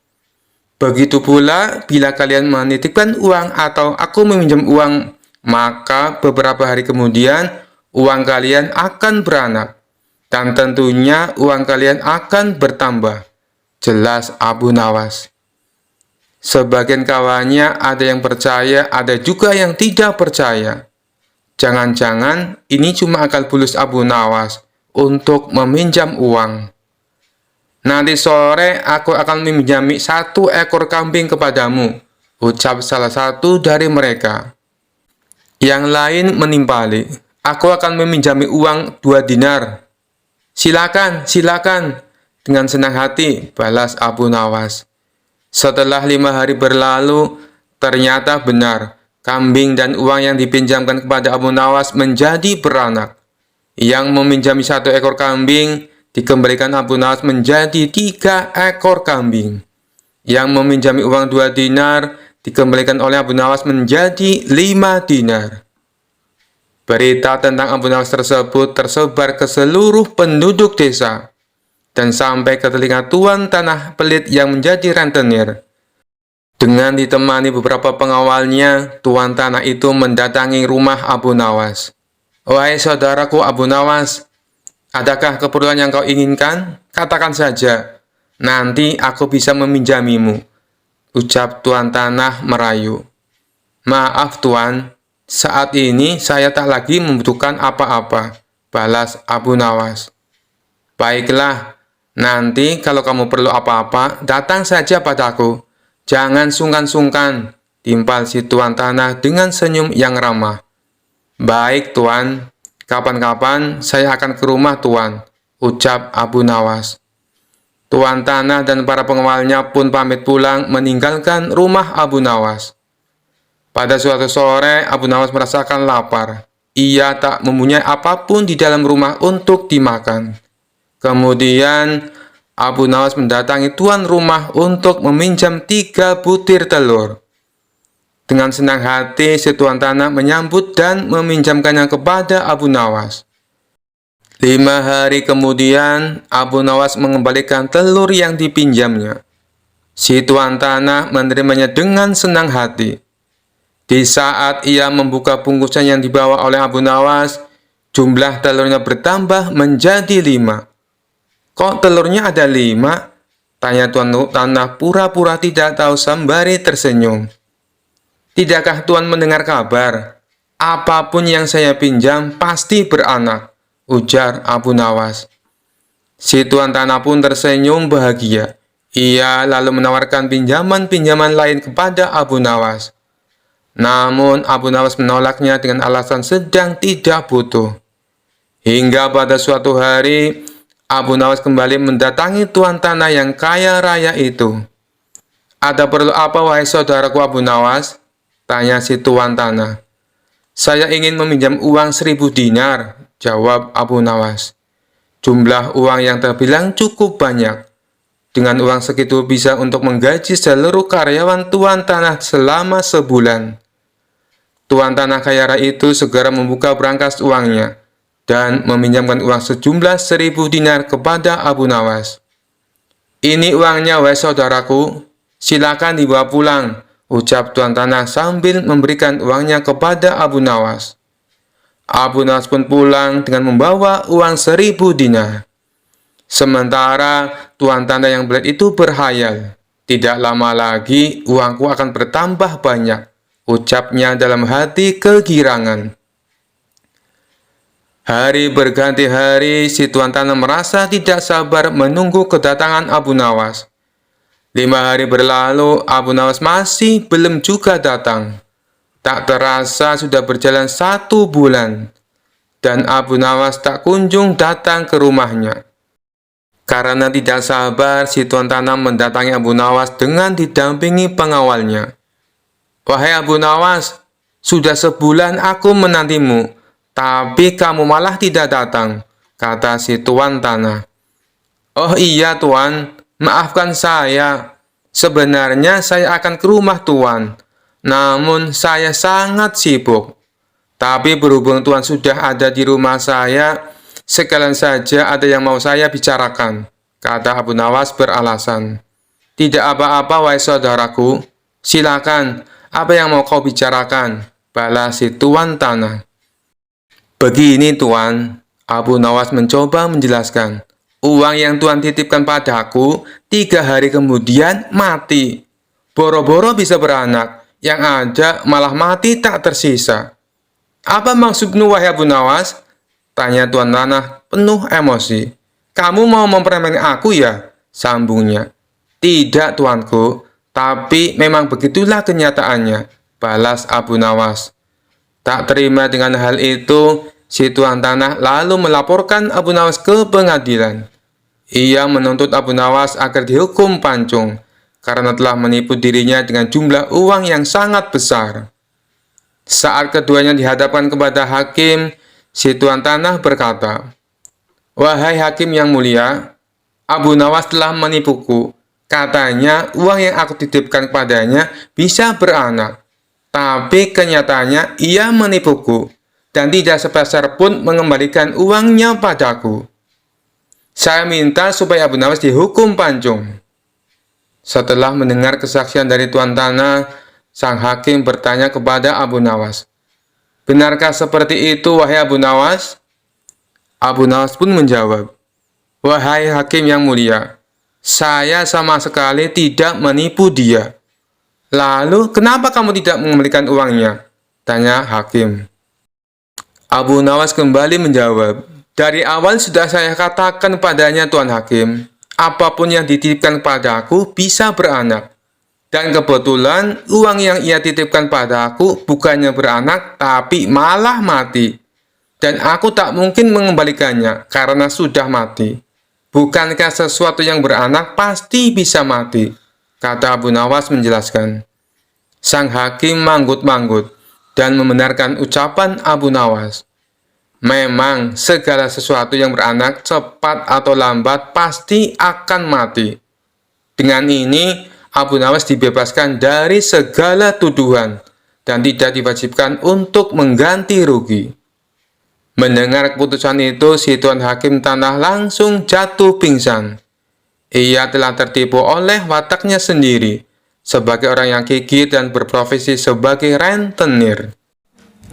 Begitu pula bila kalian menitipkan uang atau aku meminjam uang, maka beberapa hari kemudian uang kalian akan beranak. Dan tentunya uang kalian akan bertambah," jelas Abu Nawas. Sebagian kawannya ada yang percaya, ada juga yang tidak percaya. Jangan-jangan ini cuma akal bulus Abu Nawas untuk meminjam uang. "Nanti sore aku akan meminjami 1 ekor kambing kepadamu," ucap salah satu dari mereka. Yang lain menimpali, "Aku akan meminjami uang 2 dinar. "Silakan, silakan," dengan senang hati, balas Abu Nawas. Setelah 5 hari berlalu, ternyata benar, kambing dan uang yang dipinjamkan kepada Abu Nawas menjadi beranak. Yang meminjami 1 ekor kambing, dikembalikan Abu Nawas menjadi 3 ekor kambing. Yang meminjami uang 2 dinar, dikembalikan oleh Abu Nawas menjadi 5 dinar. Berita tentang Abu Nawas tersebut tersebar ke seluruh penduduk desa, dan sampai ke telinga tuan tanah pelit yang menjadi rentenir. Dengan ditemani beberapa pengawalnya, tuan tanah itu mendatangi rumah Abu Nawas. "Wahai saudaraku Abu Nawas, adakah keperluan yang kau inginkan? Katakan saja, nanti aku bisa meminjamimu," ucap tuan tanah merayu. "Maaf tuan, saat ini saya tak lagi membutuhkan apa-apa," balas Abu Nawas. "Baiklah, nanti kalau kamu perlu apa-apa, datang saja padaku. Jangan sungkan-sungkan," timpal si tuan tanah dengan senyum yang ramah. "Baik tuan, kapan-kapan saya akan ke rumah tuan," ucap Abu Nawas. Tuan tanah dan para pengawalnya pun pamit pulang meninggalkan rumah Abu Nawas. Pada suatu sore, Abu Nawas merasakan lapar. Ia tak mempunyai apapun di dalam rumah untuk dimakan. Kemudian, Abu Nawas mendatangi tuan rumah untuk meminjam 3 butir telur. Dengan senang hati, si tuan tanah menyambut dan meminjamkannya kepada Abu Nawas. 5 hari kemudian, Abu Nawas mengembalikan telur yang dipinjamnya. Si tuan tanah menerimanya dengan senang hati. Di saat ia membuka bungkusan yang dibawa oleh Abu Nawas, jumlah telurnya bertambah menjadi 5. "Kok telurnya ada 5? Tanya tuan tanah pura-pura tidak tahu sembari tersenyum. "Tidakkah tuan mendengar kabar? Apapun yang saya pinjam pasti beranak," ujar Abu Nawas. Si tuan tanah pun tersenyum bahagia. Ia lalu menawarkan pinjaman-pinjaman lain kepada Abu Nawas. Namun Abu Nawas menolaknya dengan alasan sedang tidak butuh. Hingga pada suatu hari, Abu Nawas kembali mendatangi tuan tanah yang kaya raya itu. "Ada perlu apa wahai saudaraku Abu Nawas?" tanya si tuan tanah. "Saya ingin meminjam uang 1000 dinar, jawab Abu Nawas. Jumlah uang yang terbilang cukup banyak. Dengan uang segitu bisa untuk menggaji seluruh karyawan tuan tanah selama sebulan. Tuan tanah kaya raya itu segera membuka berangkas uangnya dan meminjamkan uang sejumlah 1000 dinar kepada Abu Nawas. "Ini uangnya wahai saudaraku, silakan dibawa pulang," ucap tuan tanah sambil memberikan uangnya kepada Abu Nawas. Abu Nawas pun pulang dengan membawa uang 1000 dinar. Sementara tuan tanah yang belit itu berhayal, "Tidak lama lagi uangku akan bertambah banyak," ucapnya dalam hati kegirangan. Hari berganti hari, si tuan tanah merasa tidak sabar menunggu kedatangan Abu Nawas. 5 hari berlalu, Abu Nawas masih belum juga datang. Tak terasa sudah berjalan 1 bulan, dan Abu Nawas tak kunjung datang ke rumahnya. Karena tidak sabar, si tuan tanah mendatangi Abu Nawas dengan didampingi pengawalnya. "Wahai Abu Nawas, sudah sebulan aku menantimu, tapi kamu malah tidak datang," kata si tuan tanah. "Oh iya tuan, maafkan saya. Sebenarnya saya akan ke rumah tuan, namun saya sangat sibuk. Tapi berhubung tuan sudah ada di rumah saya, sekalian saja ada yang mau saya bicarakan," kata Abu Nawas beralasan. "Tidak apa-apa wahai saudaraku, silakan, apa yang mau kau bicarakan?" balas si tuan tanah. "Begini tuan," Abu Nawas mencoba menjelaskan. "Uang yang tuan titipkan padaku 3 hari kemudian mati. Boro-boro bisa beranak, yang ada malah mati tak tersisa." "Apa maksudmu wahai Abu Nawas?" tanya tuan tanah penuh emosi. "Kamu mau mempermainkan aku ya?" sambungnya. "Tidak tuanku, tapi memang begitulah kenyataannya," balas Abu Nawas. Tak terima dengan hal itu, si tuan tanah lalu melaporkan Abu Nawas ke pengadilan. Ia menuntut Abu Nawas agar dihukum pancung karena telah menipu dirinya dengan jumlah uang yang sangat besar. Saat keduanya dihadapkan kepada hakim, si tuan tanah berkata, "Wahai hakim yang mulia, Abu Nawas telah menipuku. Katanya uang yang aku titipkan kepadanya bisa beranak. Tapi kenyataannya ia menipuku dan tidak sepeser pun mengembalikan uangnya padaku. Saya minta supaya Abu Nawas dihukum pancung." Setelah mendengar kesaksian dari tuan tanah, sang hakim bertanya kepada Abu Nawas, "Benarkah seperti itu wahai Abu Nawas?" Abu Nawas pun menjawab, "Wahai hakim yang mulia, saya sama sekali tidak menipu dia." "Lalu kenapa kamu tidak mengembalikan uangnya?" tanya hakim. Abu Nawas kembali menjawab, "Dari awal sudah saya katakan padanya tuan hakim, apapun yang dititipkan padaku bisa beranak. Dan kebetulan uang yang ia titipkan padaku bukannya beranak tapi malah mati. Dan aku tak mungkin mengembalikannya karena sudah mati. Bukankah sesuatu yang beranak pasti bisa mati?" kata Abu Nawas menjelaskan. Sang hakim manggut-manggut dan membenarkan ucapan Abu Nawas. Memang segala sesuatu yang beranak cepat atau lambat pasti akan mati. Dengan ini, Abu Nawas dibebaskan dari segala tuduhan dan tidak diwajibkan untuk mengganti rugi. Mendengar keputusan itu, si tuan hakim tanah langsung jatuh pingsan. Ia telah tertipu oleh wataknya sendiri sebagai orang yang gigih dan berprofesi sebagai rentenir.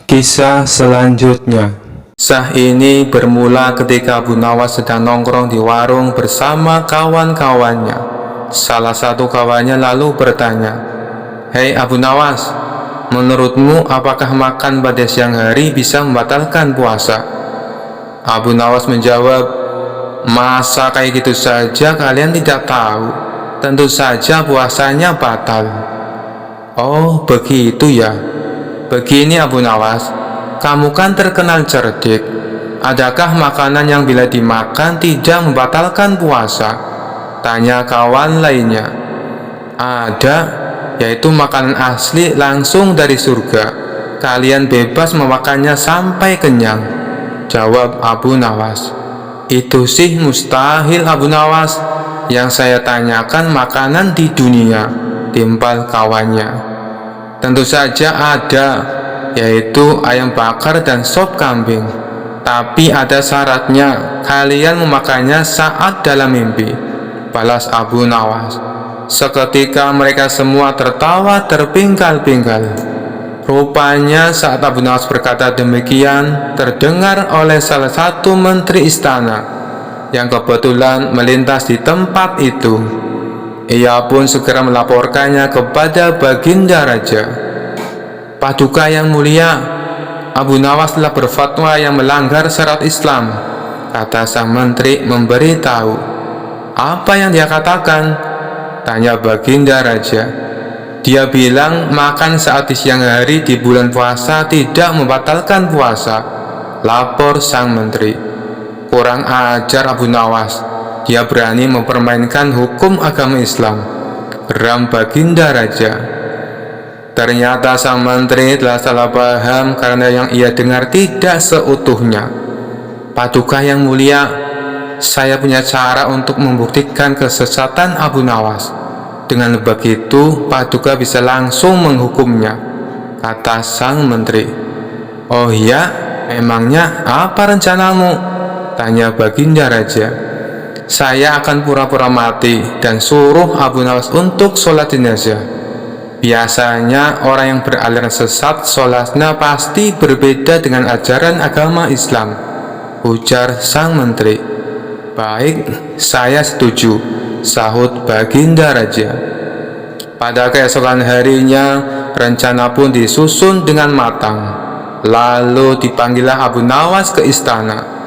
Kisah selanjutnya. Kisah ini bermula ketika Abu Nawas sedang nongkrong di warung bersama kawan-kawannya. Salah satu kawannya lalu bertanya, "Hei Abu Nawas, menurutmu apakah makan pada siang hari bisa membatalkan puasa?" Abu Nawas menjawab, "Masa kayak gitu saja kalian tidak tahu? Tentu saja puasanya batal." "Oh begitu ya. Begini Abu Nawas, kamu kan terkenal cerdik. Adakah makanan yang bila dimakan tidak membatalkan puasa?" tanya kawan lainnya. "Ada, yaitu makanan asli langsung dari surga. Kalian bebas memakannya sampai kenyang," jawab Abu Nawas. "Itu sih mustahil Abu Nawas. Yang saya tanyakan makanan di dunia," timpal kawannya. "Tentu saja ada, yaitu ayam bakar dan sop kambing. Tapi ada syaratnya, kalian memakannya saat dalam mimpi," balas Abu Nawas. Seketika mereka semua tertawa terpingkal-pingkal. Rupanya saat Abu Nawas berkata demikian, terdengar oleh salah satu menteri istana. yang kebetulan melintas di tempat itu. Ia pun segera melaporkannya kepada Baginda Raja. "Paduka yang mulia, Abu Nawas telah berfatwa yang melanggar syarat Islam," kata sang menteri memberitahu. "Apa yang dia katakan?" tanya Baginda Raja. "Dia bilang makan saat di siang hari di bulan puasa tidak membatalkan puasa," lapor sang menteri. "Kurang ajar Abu Nawas, dia berani mempermainkan hukum agama Islam," geram Baginda Raja. Ternyata sang menteri telah salah paham karena yang ia dengar tidak seutuhnya. "Paduka yang mulia, saya punya cara untuk membuktikan kesesatan Abu Nawas. Dengan begitu, Paduka bisa langsung menghukumnya," kata sang menteri. "Oh iya, emangnya apa rencanamu?" tanya Baginda Raja. "Saya akan pura-pura mati dan suruh Abu Nawas untuk sholat jenazah. Biasanya orang yang beraliran sesat sholatnya pasti berbeda dengan ajaran agama Islam," ujar sang menteri. "Baik, saya setuju," sahut Baginda Raja. Pada keesokan harinya, rencana pun disusun dengan matang. Lalu dipanggillah Abu Nawas ke istana.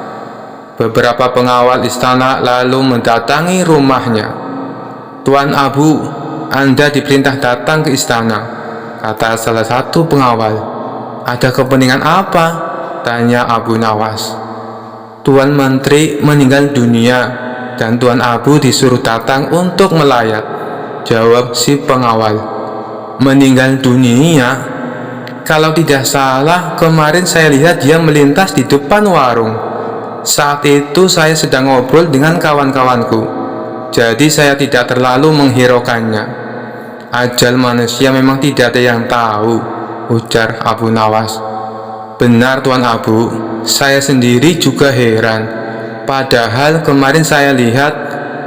Beberapa pengawal istana lalu mendatangi rumahnya. "Tuan Abu, Anda diperintah datang ke istana," kata salah satu pengawal. "Ada kepentingan apa?" tanya Abu Nawas. "Tuan Menteri meninggal dunia dan Tuan Abu disuruh datang untuk melayat," jawab si pengawal. "Meninggal dunia? Kalau tidak salah, kemarin saya lihat dia melintas di depan warung. Saat itu saya sedang ngobrol dengan kawan-kawanku, jadi saya tidak terlalu menghiraukannya. Ajal manusia memang tidak ada yang tahu," ujar Abu Nawas. "Benar Tuan Abu, saya sendiri juga heran. Padahal kemarin saya lihat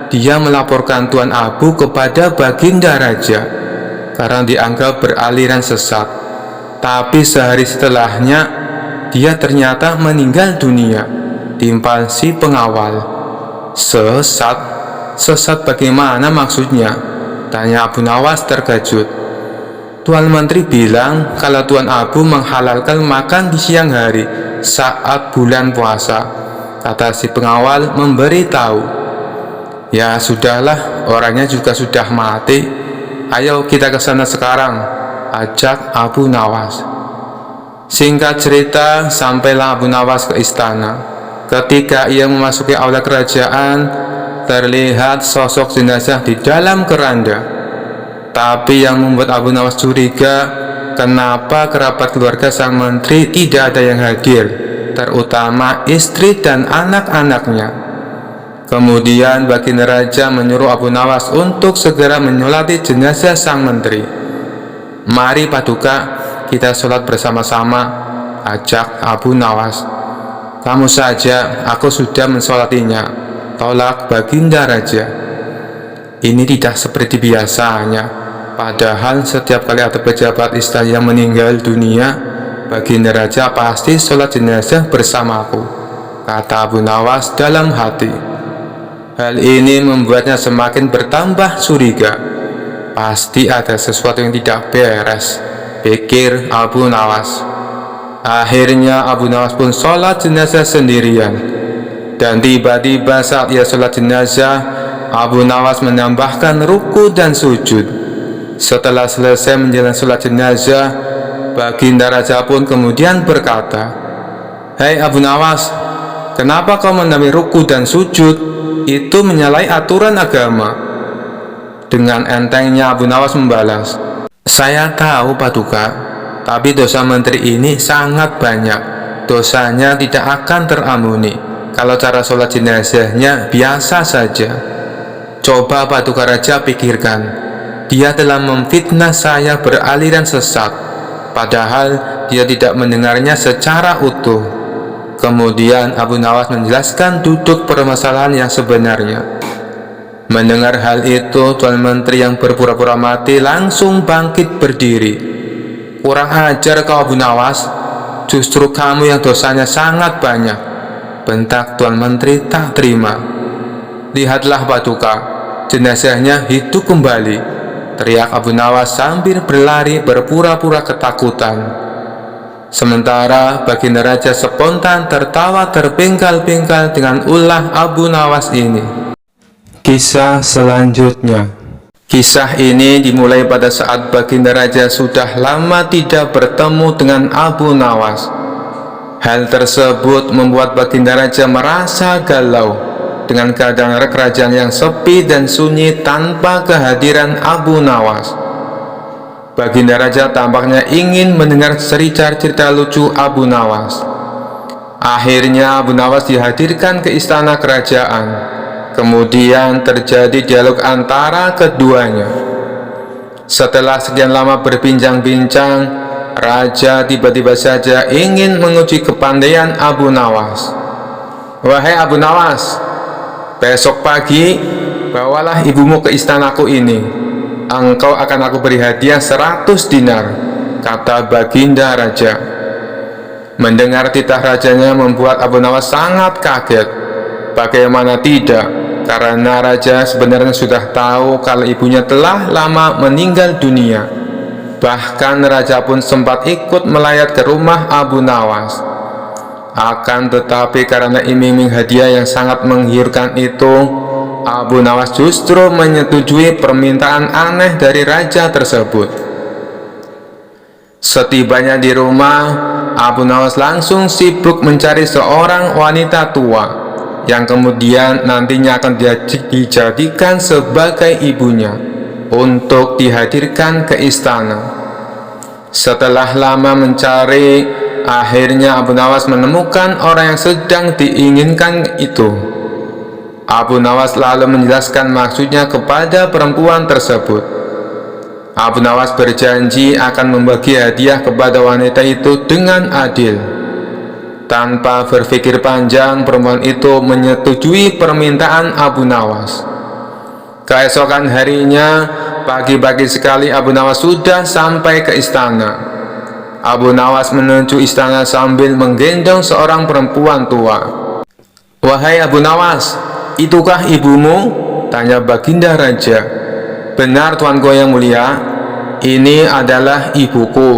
dia melaporkan Tuan Abu kepada Baginda Raja karena dianggap beraliran sesat. Tapi sehari setelahnya, dia ternyata meninggal dunia," timpal si pengawal. "Sesat? Sesat bagaimana maksudnya?" tanya Abu Nawas terkejut. "Tuan Menteri bilang kalau Tuan Abu menghalalkan makan di siang hari saat bulan puasa," kata si pengawal memberitahu. "Ya sudahlah, orangnya juga sudah mati. Ayo kita ke sana sekarang," ajak Abu Nawas. Singkat cerita, sampailah Abu Nawas ke istana. Ketika ia memasuki aula kerajaan, terlihat sosok jenazah di dalam keranda. Tapi yang membuat Abu Nawas curiga, kenapa kerabat keluarga sang menteri tidak ada yang hadir, terutama istri dan anak-anaknya. Kemudian Baginda Raja menyuruh Abu Nawas untuk segera menyolati jenazah sang menteri. "Mari Paduka, kita sholat bersama-sama," ajak Abu Nawas. "Kamu saja, aku sudah mensolatinya," tolak Baginda Raja. Ini tidak seperti biasanya. Padahal setiap kali ada pejabat istana yang meninggal dunia, Baginda Raja pasti sholat jenazah bersamaku, kata Abu Nawas dalam hati. Hal ini membuatnya semakin bertambah curiga. Pasti ada sesuatu yang tidak beres, pikir Abu Nawas. Akhirnya Abu Nawas pun sholat jenazah sendirian. Dan tiba-tiba saat ia sholat jenazah, Abu Nawas menambahkan ruku dan sujud. Setelah selesai menjalani sholat jenazah, Baginda Raja pun kemudian berkata, "Hei Abu Nawas, kenapa kau menambah ruku dan sujud? Itu menyalahi aturan agama." Dengan entengnya Abu Nawas membalas, "Saya tahu Paduka, tapi dosa menteri ini sangat banyak. Dosanya tidak akan terampuni kalau cara sholat jenazahnya biasa saja. Coba Paduka Raja pikirkan, dia telah memfitnah saya beraliran sesat, padahal dia tidak mendengarnya secara utuh." Kemudian Abu Nawas menjelaskan duduk permasalahan yang sebenarnya. Mendengar hal itu, Tuan Menteri yang berpura-pura mati langsung bangkit berdiri. "Kurang ajar kau Abu Nawas, justru kamu yang dosanya sangat banyak," bentak Tuan Menteri tak terima. "Lihatlah Paduka, jenazahnya hidup kembali," teriak Abu Nawas sambil berlari berpura-pura ketakutan. Sementara Baginda Raja spontan tertawa terpingkal-pingkal dengan ulah Abu Nawas ini. Kisah selanjutnya. Kisah ini dimulai pada saat Baginda Raja sudah lama tidak bertemu dengan Abu Nawas. Hal tersebut membuat Baginda Raja merasa galau dengan keadaan kerajaan yang sepi dan sunyi tanpa kehadiran Abu Nawas. Baginda Raja tampaknya ingin mendengar cerita-cerita lucu Abu Nawas. Akhirnya Abu Nawas dihadirkan ke istana kerajaan. Kemudian terjadi dialog antara keduanya. Setelah sekian lama berbincang-bincang, Raja tiba-tiba saja ingin menguji kepandaian Abu Nawas. "Wahai Abu Nawas, besok pagi bawalah ibumu ke istanaku ini. Engkau akan aku beri hadiah 100 dinar, kata Baginda Raja. Mendengar titah rajanya membuat Abu Nawas sangat kaget. Bagaimana tidak, karena Raja sebenarnya sudah tahu kalau ibunya telah lama meninggal dunia. Bahkan Raja pun sempat ikut melayat ke rumah Abu Nawas. Akan tetapi karena iming-iming hadiah yang sangat menggiurkan itu, Abu Nawas justru menyetujui permintaan aneh dari raja tersebut. Setibanya di rumah, Abu Nawas langsung sibuk mencari seorang wanita tua yang kemudian nantinya akan dijadikan sebagai ibunya untuk dihadirkan ke istana. Setelah lama mencari, akhirnya Abu Nawas menemukan orang yang sedang diinginkan itu. Abu Nawas lalu menjelaskan maksudnya kepada perempuan tersebut. Abu Nawas berjanji akan membagi hadiah kepada wanita itu dengan adil. Tanpa berpikir panjang, perempuan itu menyetujui permintaan Abu Nawas. Keesokan harinya, pagi-pagi sekali Abu Nawas sudah sampai ke istana. Abu Nawas menuju istana sambil menggendong seorang perempuan tua. "Wahai Abu Nawas, itukah ibumu?" tanya Baginda Raja. "Benar Tuanku yang mulia, ini adalah ibuku.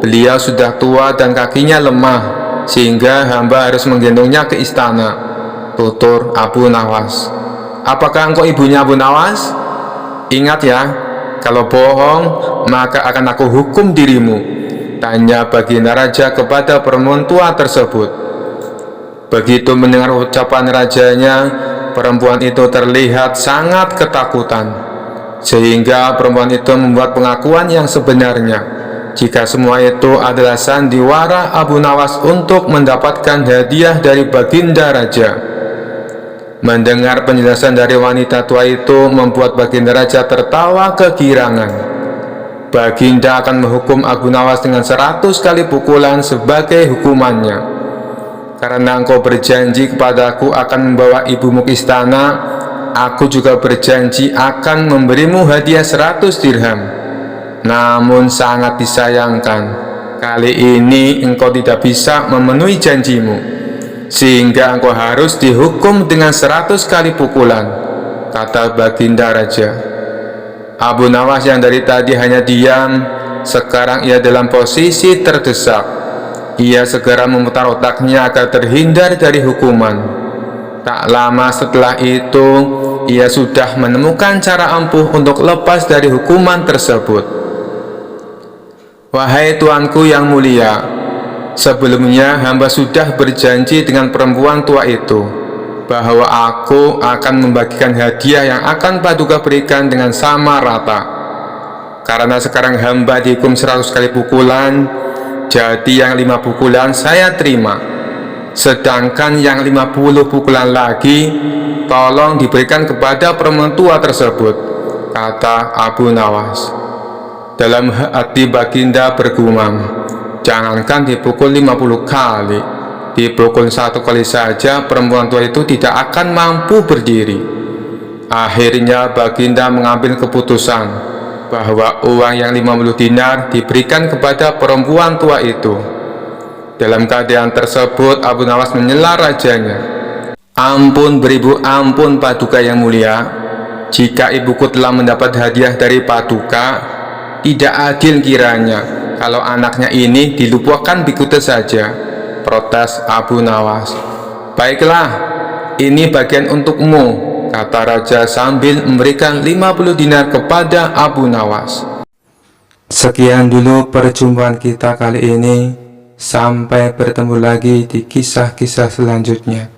Beliau sudah tua dan kakinya lemah, sehingga hamba harus menggendongnya ke istana," tutur Abu Nawas. "Apakah engkau ibunya Abu Nawas? Ingat ya, kalau bohong maka akan aku hukum dirimu," tanya Baginda Raja kepada perempuan tua tersebut. Begitu mendengar ucapan rajanya, perempuan itu terlihat sangat ketakutan, sehingga perempuan itu membuat pengakuan yang sebenarnya jika semua itu adalah sandiwara Abu Nawas untuk mendapatkan hadiah dari Baginda Raja. Mendengar penjelasan dari wanita tua itu membuat Baginda Raja tertawa kegirangan. Baginda akan menghukum Abu Nawas dengan 100 kali pukulan sebagai hukumannya. "Karena engkau berjanji kepadaku akan membawa ibumu ke istana, aku juga berjanji akan memberimu hadiah 100 dirham. Namun sangat disayangkan, kali ini engkau tidak bisa memenuhi janjimu, sehingga engkau harus dihukum dengan 100 kali pukulan," kata Baginda Raja. Abu Nawas yang dari tadi hanya diam, sekarang ia dalam posisi terdesak. Ia segera memutar otaknya agar terhindar dari hukuman. Tak lama setelah itu, ia sudah menemukan cara ampuh untuk lepas dari hukuman tersebut. "Wahai Tuanku yang mulia, sebelumnya hamba sudah berjanji dengan perempuan tua itu bahwa aku akan membagikan hadiah yang akan Paduka berikan dengan sama rata. Karena sekarang hamba dihukum 100 kali pukulan, jadi yang 5 pukulan saya terima. Sedangkan yang 50 pukulan lagi tolong diberikan kepada perempuan tua tersebut," kata Abu Nawas. Dalam hati Baginda bergumam, jangankan dipukul 50 kali, dipukul 1 kali saja perempuan tua itu tidak akan mampu berdiri. Akhirnya Baginda mengambil keputusan bahwa uang yang 50 dinar diberikan kepada perempuan tua itu. Dalam keadaan tersebut, Abu Nawas menyela rajanya. Ampun beribu, ampun Paduka yang mulia. Jika ibuku telah mendapat hadiah dari Paduka, tidak adil kiranya kalau anaknya ini dilupakan begitu saja, protes Abu Nawas. Baiklah, ini bagian untukmu, kata raja sambil memberikan 50 dinar kepada Abu Nawas. Sekian dulu perjumpaan kita kali ini. Sampai bertemu lagi di kisah-kisah selanjutnya.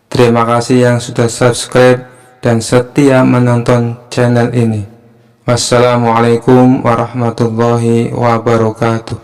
Terima kasih yang sudah subscribe dan setia menonton channel ini. Wassalamualaikum warahmatullahi wabarakatuh.